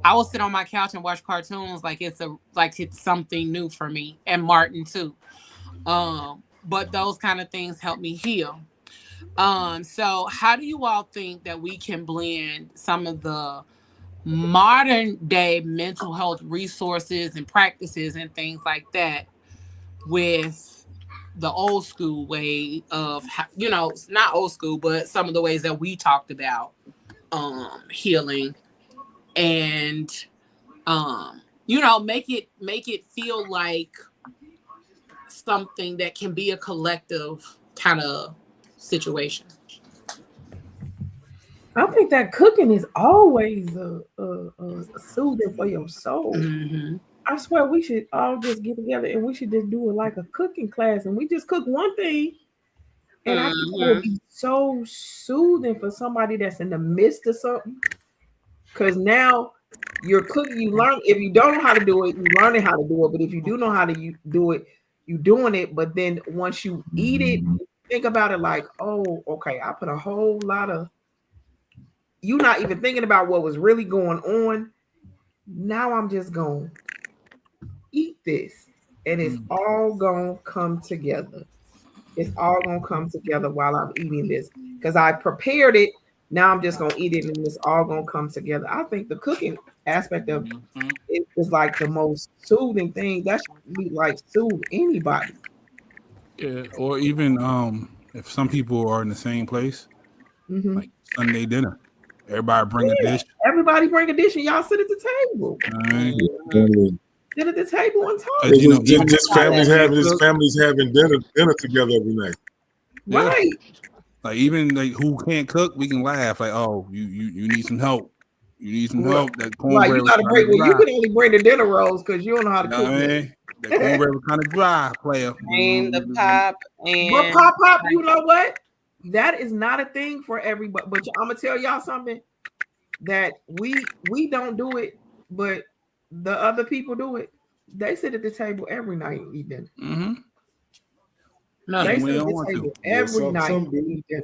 I will sit on my couch and watch cartoons like it's something new for me, and Martin too. But those kind of things help me heal. So how do you all think that we can blend some of the modern day mental health resources and practices and things like that with the old school way of, not old school, but some of the ways that we talked about healing and make it feel like something that can be a collective kind of situation. I think that cooking is always a soothing for your soul. I swear we should all just get together and we should just do it like a cooking class, and we just cook one thing. And I think it would be so soothing for somebody that's in the midst of something. Because now you're cooking, you learn. If you don't know how to do it, you're learning how to do it. But if you do know how to do it, you're doing it. But then once you eat it, you think about it like, oh, okay, I put a whole lot of, you're not even thinking about what was really going on. Now I'm just going to eat this. And it's all going to come together. It's all going to come together while I'm eating this. Because I prepared it. Now I'm just going to eat it and it's all going to come together. I think the cooking aspect of it is like the most soothing thing. That should be like soothe anybody. Yeah, or even if some people are in the same place, like Sunday dinner. Everybody bring a dish. Everybody bring a dish and y'all sit at the table. Sit at the table and talk. Just families having dinner together every night. Right. Like even like who can't cook, we can laugh. Like, oh, you need some help. You need some help. That cornbread. Like you gotta bring. Well, you can only bring the dinner rolls because you don't know how to cook. That cornbread was kind of dry, player. And the pop and but pop. You know what? That is not a thing for everybody. But I'm gonna tell y'all something that we don't do it, but the other people do it. They sit at the table every night and eat dinner. No, they sit at the table every night and eat dinner.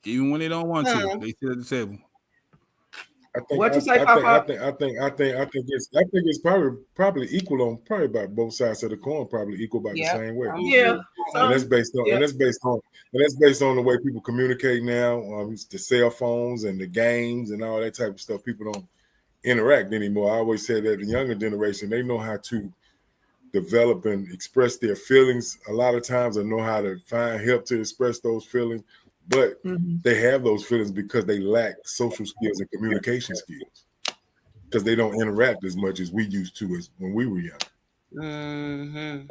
Even when they don't want to, they sit at the table. What you say, Papa? I think it's probably equal on probably by both sides of the coin, probably equal by the same way. Yeah, and that's based on the way people communicate now. The cell phones and the games and all that type of stuff. People don't interact anymore. I always say that the younger generation, they know how to develop and express their feelings a lot of times, and know how to find help to express those feelings. But they have those feelings because they lack social skills and communication skills, because they don't interact as much as we used to as when we were young.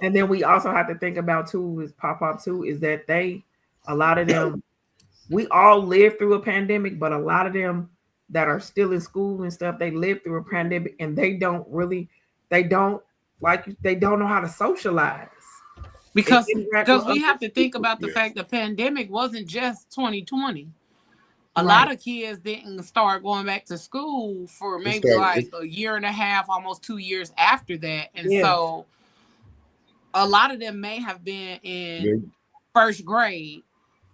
And then we also have to think about too, is pop too, is that a lot of them, we all lived through a pandemic, but a lot of them that are still in school and stuff, they lived through a pandemic and they don't know how to socialize. Because we have to think about the fact the pandemic wasn't just 2020. A lot of kids didn't start going back to school for maybe like a year and a half, almost 2 years after that. And so a lot of them may have been in first grade.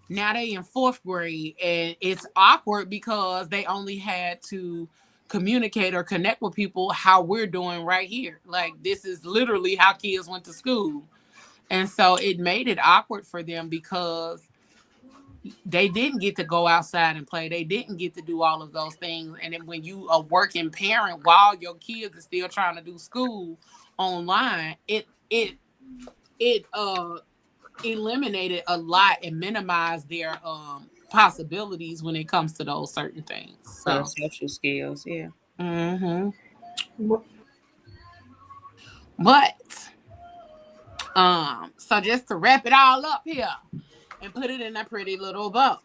Now they in fourth grade, and it's awkward because they only had to communicate or connect with people how we're doing right here. Like, this is literally how kids went to school. And so it made it awkward for them because they didn't get to go outside and play. They didn't get to do all of those things. And then when you a working parent while your kids are still trying to do school online, it eliminated a lot and minimized their possibilities when it comes to those certain things. So social skills, yeah. Mm-hmm. But so just to wrap it all up here and put it in a pretty little bow.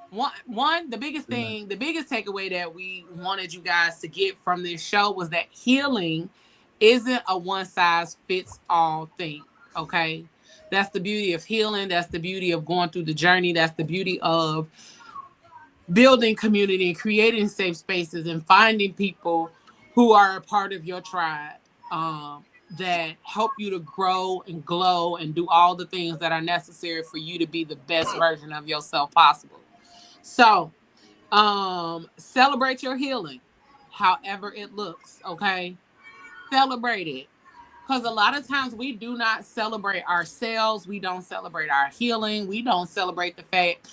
The biggest thing, the biggest takeaway that we wanted you guys to get from this show was that healing isn't a one size fits all thing. Okay. That's the beauty of healing. That's the beauty of going through the journey. That's the beauty of building community and creating safe spaces and finding people who are a part of your tribe that help you to grow and glow and do all the things that are necessary for you to be the best version of yourself possible. So celebrate your healing, however it looks. Okay. Celebrate it. Because a lot of times we do not celebrate ourselves. We don't celebrate our healing. We don't celebrate the fact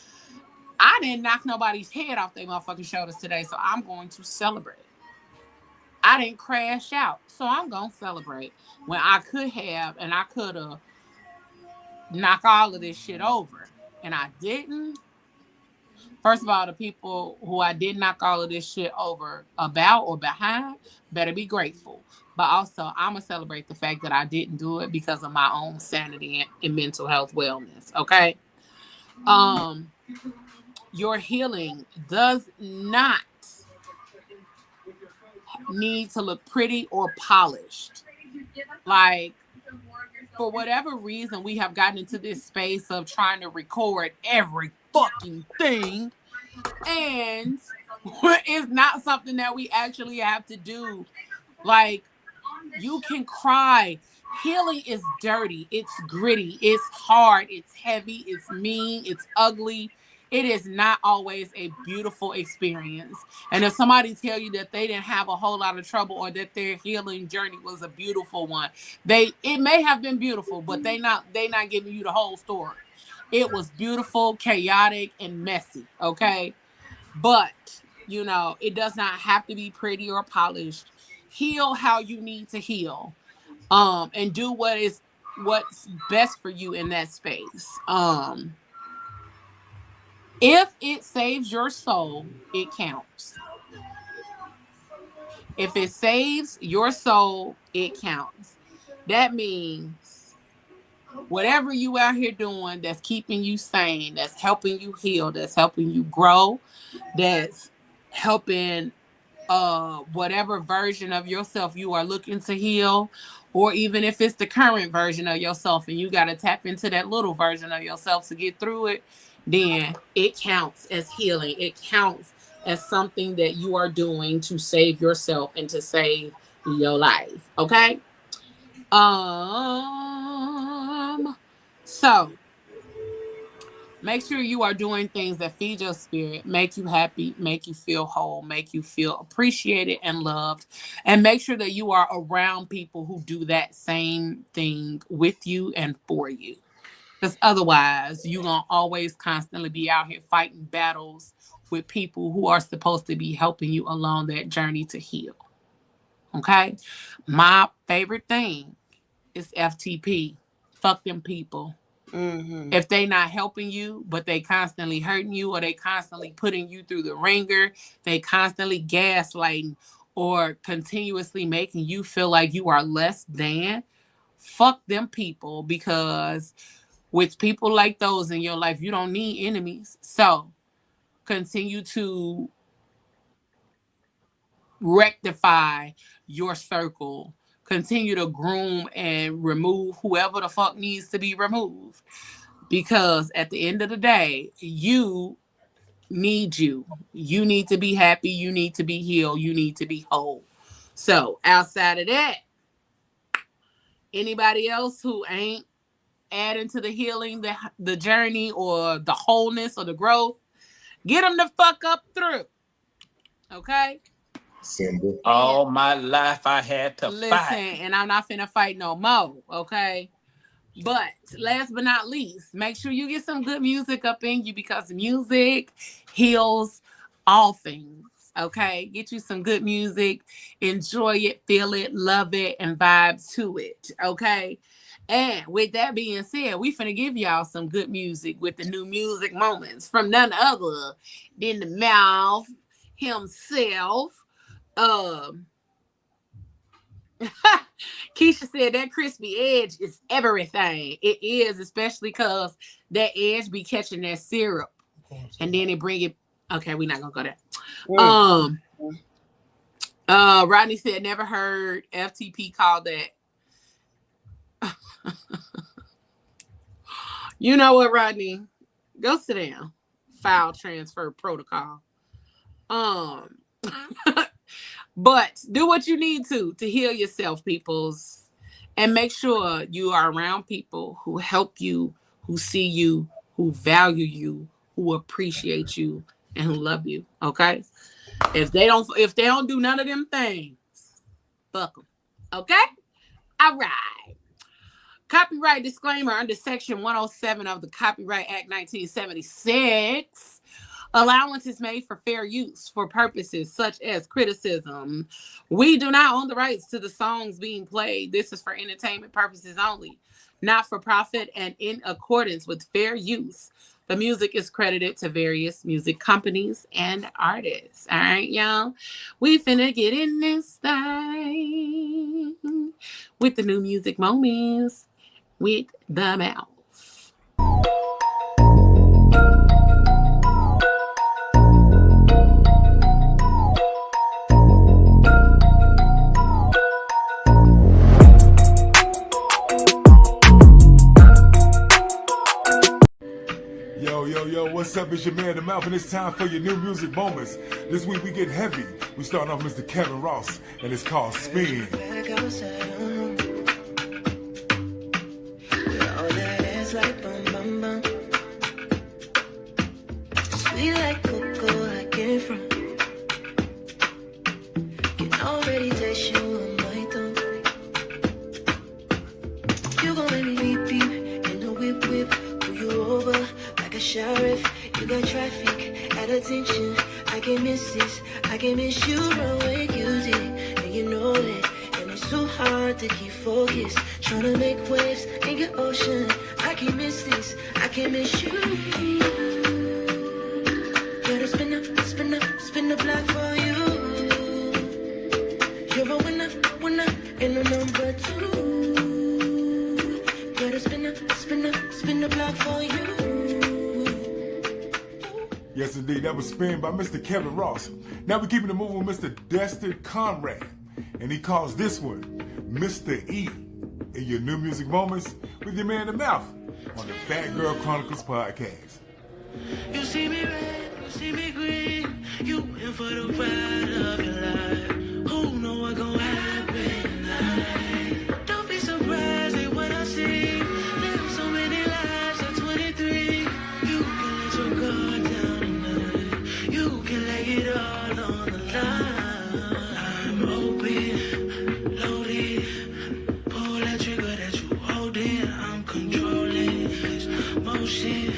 I didn't knock nobody's head off their motherfucking shoulders today, so I'm going to celebrate. I didn't crash out, so I'm going to celebrate. When I could have, and I could have knocked all of this shit over, and I didn't. First of all, the people who I did knock all of this shit over about or behind better be grateful. But also, I'm going to celebrate the fact that I didn't do it because of my own sanity and mental health wellness, okay? Your healing does not need to look pretty or polished. Like, for whatever reason, we have gotten into this space of trying to record every fucking thing, and it's not something that we actually have to do. Like, you can cry. Healing is dirty. It's gritty. It's hard. It's heavy. It's mean. It's ugly. It is not always a beautiful experience. And if somebody tell you that they didn't have a whole lot of trouble or that their healing journey was a beautiful one, it may have been beautiful, but they not giving you the whole story. It was beautiful, chaotic, and messy. Okay. But, it does not have to be pretty or polished. Heal how you need to heal. And do what's best for you in that space. If it saves your soul, it counts. If it saves your soul, it counts. That means whatever you out here doing that's keeping you sane, that's helping you heal, that's helping you grow, that's helping whatever version of yourself you are looking to heal, or even if it's the current version of yourself and you got to tap into that little version of yourself to get through it, then it counts as healing. It counts as something that you are doing to save yourself and to save your life. Okay. So make sure you are doing things that feed your spirit, make you happy, make you feel whole, make you feel appreciated and loved, and make sure that you are around people who do that same thing with you and for you. Because otherwise, you're going to always constantly be out here fighting battles with people who are supposed to be helping you along that journey to heal. Okay? My favorite thing is FTP. Fuck them people. Mm-hmm. If they not helping you, but they constantly hurting you, or they constantly putting you through the ringer, they constantly gaslighting or continuously making you feel like you are less than, fuck them people, because with people like those in your life, you don't need enemies. So continue to rectify your circle. continue to groom and remove whoever the fuck needs to be removed. Because at the end of the day, you need you. You need to be happy. You need to be healed. You need to be whole. So outside of that, anybody else who ain't adding to the healing, the journey, or the wholeness or the growth, get them the fuck up through. Okay? Simple. All my life I had to fight. And I'm not finna fight no more. Okay? But last but not least, make sure you get some good music up in you, because music heals all things. Okay? Get you some good music. Enjoy it, feel it, love it, and vibe to it. Okay? And with that being said, we finna give y'all some good music with the new music moments from none other than the mouth himself. Keisha said that crispy edge is everything. It is, especially because that edge be catching that syrup, and then it bring it. Okay, we're not gonna go there. Rodney said never heard FTP call that. You know what, Rodney? Go sit down. File transfer protocol. But do what you need to heal yourself, peoples. And make sure you are around people who help you, who see you, who value you, who appreciate you, and who love you. Okay? If they don't do none of them things, fuck them. Okay? All right. Copyright disclaimer under Section 107 of the Copyright Act 1976. Allowance is made for fair use for purposes such as criticism. We do not own the rights to the songs being played. This is for entertainment purposes only, not for profit, and in accordance with fair use. The music is credited to various music companies and artists. All right, y'all. We finna get in this thing with the new music moments with the mouth. Yo, what's up? It's your man, The Mouth, and it's time for your new music moments. This week we get heavy. We starting off Mr. Kevin Ross, and it's called Spin. Sweet like cocoa, I came from. Can already taste you on my tongue. You gon' make me beep beep in the whip whip. Pull you over like a sheriff. You got traffic at attention. I can't miss this. I can't miss you. Run with music, and you know it. And it's so hard to keep focused. Trying to make waves in your ocean. I can't miss this. I can't miss you. Gotta spin up, spin the block for you. You're a winner, and a number two. Gotta spin the block for you. Yes, indeed, that was Spin by Mr. Kevin Ross. Now we're keeping it moving with Mr. Destin Conrad, and he calls this one Mr. E. In your new music moments with your man, The Mouth, on the Phat Girl Chronicles podcast. You see me red, you see me green. You in for the ride of your life. Who know what gon' happen tonight? Don't be surprised at what I see. Live so many lives at 23. You can let your guard down tonight. You can lay it all on the line. I'm open, loaded. Pull that trigger that you holding. I'm controlling this motion.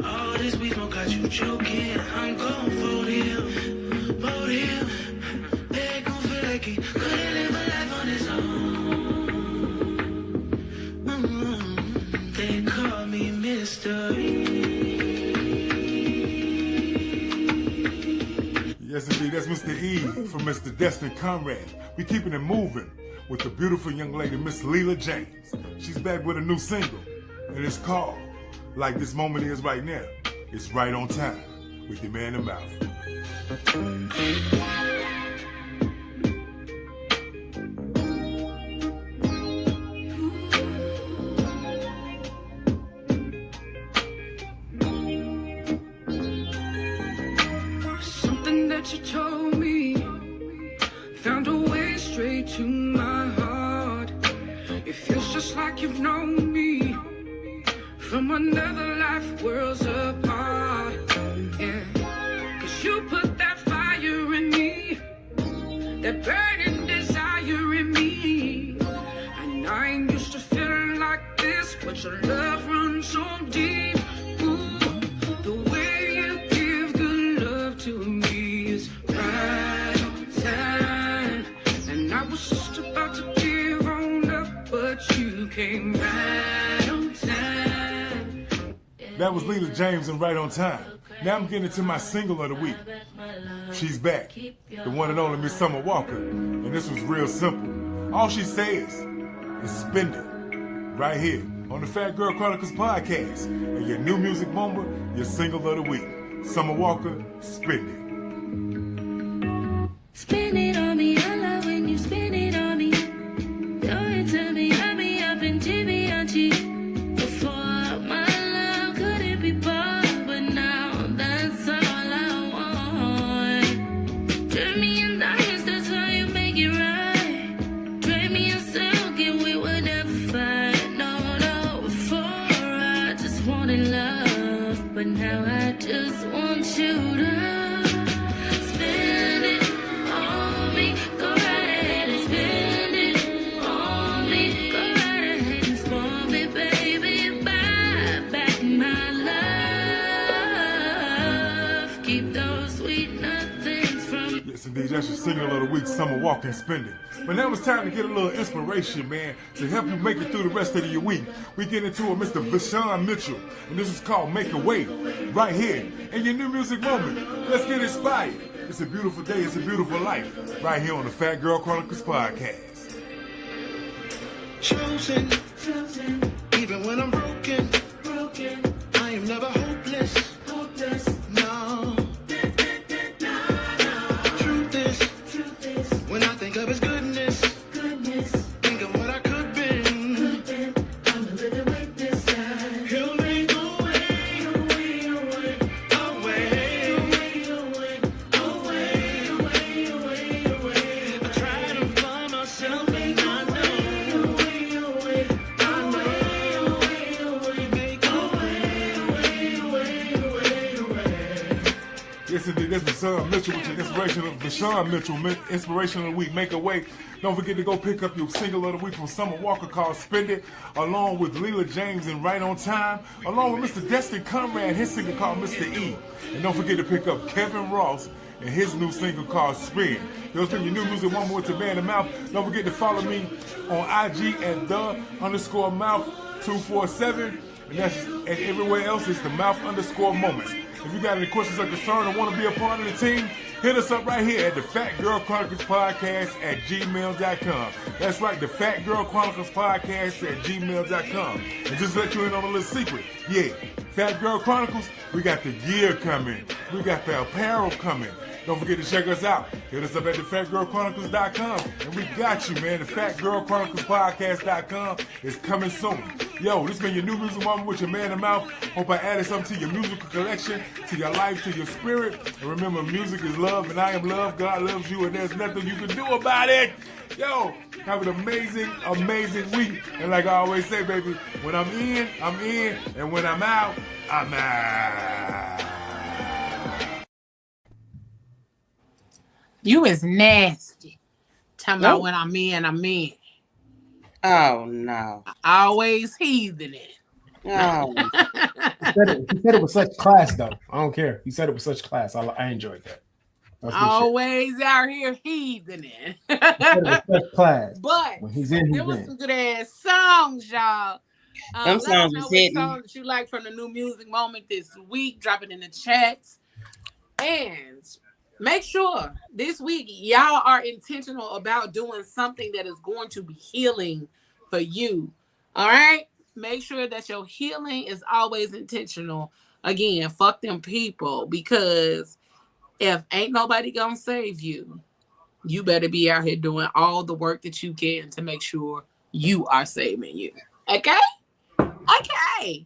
All this weed smoke got you choking. I'm gon' fold him. They gon' feel like he couldn't live a life on his own. They call me Mr. E. Yes, indeed, that's Mr. E from Mr. Destin Conrad. We keeping it moving with the beautiful young lady, Miss Leela James. She's back with a new single, and it's called Like This Moment Is Right Now. It's right on time with your man, The Mouth. Feels just like you've known me from another life, worlds apart. Yeah. 'Cause you put that fire in me, that burning desire in me. And I ain't used to feeling like this, but your love runs so deep. Ooh, the way you give good love to me is right on time. And I was just about to give on up, but you came right on time. That was Leela James and Right on Time. Now I'm getting into my single of the week. She's back. The one and only Miss Summer Walker. And this was real simple. All she says is spend it. Right here on the Phat Girl Chronicles podcast. And your new music moment, your single of the week. Summer Walker, spend it. Spin it on me, I love when you spin it on me. Do it to me, got me up in Givenchy. Before my love couldn't be bought, but now that's all I want. Turn me in diamonds, that's how you make it right. Drain me in silk and we would never fight. No, no, before I just wanted love, but now I just want you to spend it on me. Go right ahead and spend it on me. Go right ahead and spoil me, baby. Buy back my love. Keep those sweet nothings from me. Yes, indeed, that's your single of the week, Summer Walker and Spend It. But now it's time to get a little inspiration, man, to help you make it through the rest of your week. We get into it, Mr. Vashawn Mitchell, and this is called Make a Way, right here in your new music moment. Let's get inspired. It's a beautiful day, it's a beautiful life, right here on the Phat Girl Chronicles podcast. Chosen, even when I'm broken, I am never hopeless, no. Truth is, when I think of his goodness, think of what I could be. I'm a little bit this time. He'll make a way, I try to find myself and I know. Yes, indeed, that's Vashawn Mitchell with your inspiration of Vashawn Mitchell, inspiration of the week, Make a Way. Don't forget to go pick up your single of the week from Summer Walker called Spend It, along with Leela James and Right on Time, along with Mr. Destin Conrad, his single called Mr. E. And don't forget to pick up Kevin Ross and his new single called Spin. Those been your new music moment with the man of mouth. Don't forget to follow me on IG at the_mouth247, and everywhere else is the mouth_moments. If you got any questions or concern or want to be a part of the team, hit us up right here at the Phat Girl Chronicles podcast at gmail.com. That's right, the Phat Girl Chronicles podcast at gmail.com. And just to let you in on a little secret, yeah, Phat Girl Chronicles, we got the gear coming. We got the apparel coming. Don't forget to check us out. Hit us up at thephatgirlchronicles.com. And we got you, man. The Phat Girl Chronicles podcast.com is coming soon. Yo, this been your new music moment with your man of mouth. Hope I added something to your musical collection, to your life, to your spirit. And remember, music is love, and I am love. God loves you, and there's nothing you can do about it. Yo, have an amazing, amazing week. And like I always say, baby, when I'm in, I'm in. And when I'm out, I'm out. You is nasty. Talking about when I'm in, I'm in. Oh no. Always heathing it. Oh. He said it with such class, though. I don't care. He said it with such class. I enjoyed that. Always out here heathing it. He said it with such class. But when he's in, there was some good ass songs, y'all. Them Let us songs know is what hitting. songs that you like from the new music moment this week. Drop it in the chats. And make sure this week y'all are intentional about doing something that is going to be healing for you. All right? Make sure that your healing is always intentional. Again, fuck them people, because if ain't nobody gonna save you, you better be out here doing all the work that you can to make sure you are saving you. Okay? Okay.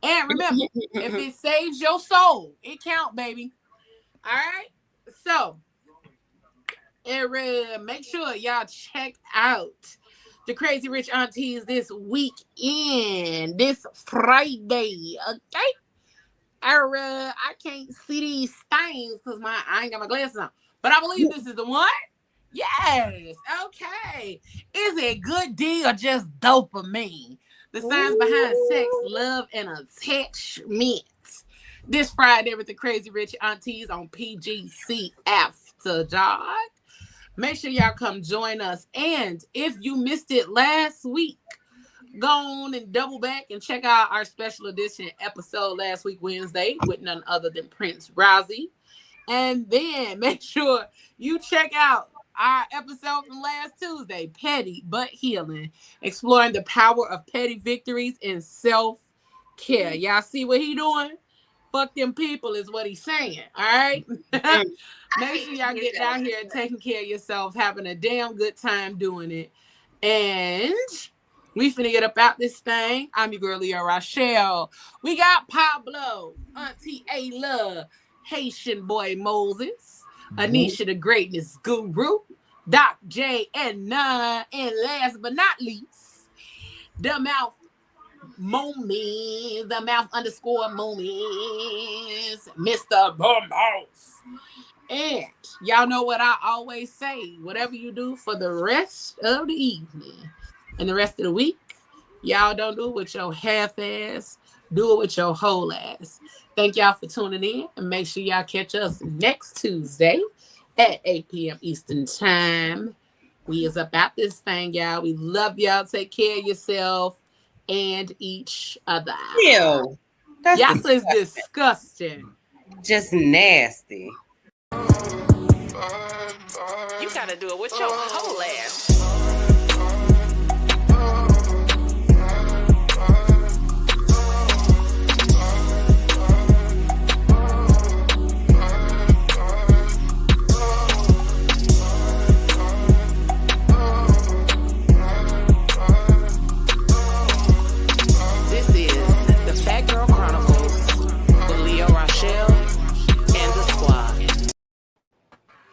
And remember, if it saves your soul, it count, baby. All right? So, make sure y'all check out the Crazy Rich Aunties this weekend, this Friday. Okay. I can't see these things because I ain't got my glasses on. But I believe this is the one. Yes. Okay. Is it good D or just dopamine? The science behind sex, love, and attachment. This Friday with the Crazy Rich Aunties on PGC After Dark. Make sure y'all come join us. And if you missed it last week, go on and double back and check out our special edition episode last week, Wednesday, with none other than Prince Rousey. And then make sure you check out our episode from last Tuesday, Petty But Healing, exploring the power of petty victories and self-care. Y'all see what he doing? Fuck them people is what he's saying. All right. Make sure y'all get down here and taking care of yourself, having a damn good time doing it. And we finna get up out this thing. I'm your girl, Leah Rochelle. We got Pablo, Auntie A-Love, Haitian boy Moses, Anisha the Greatness Guru, Doc J, and none. And last but not least, the mouth moments, the mouth _ moments, Mr. Bombos. And y'all know what I always say, whatever you do for the rest of the evening and the rest of the week, y'all don't do it with your half ass, do it with your whole ass. Thank y'all for tuning in, and make sure y'all catch us next Tuesday at 8 p.m. Eastern Time. We is about this thing, y'all. We love y'all. Take care of yourself and each other. Ew, that's y'all is disgusting. Just nasty. You gotta do it with your whole ass.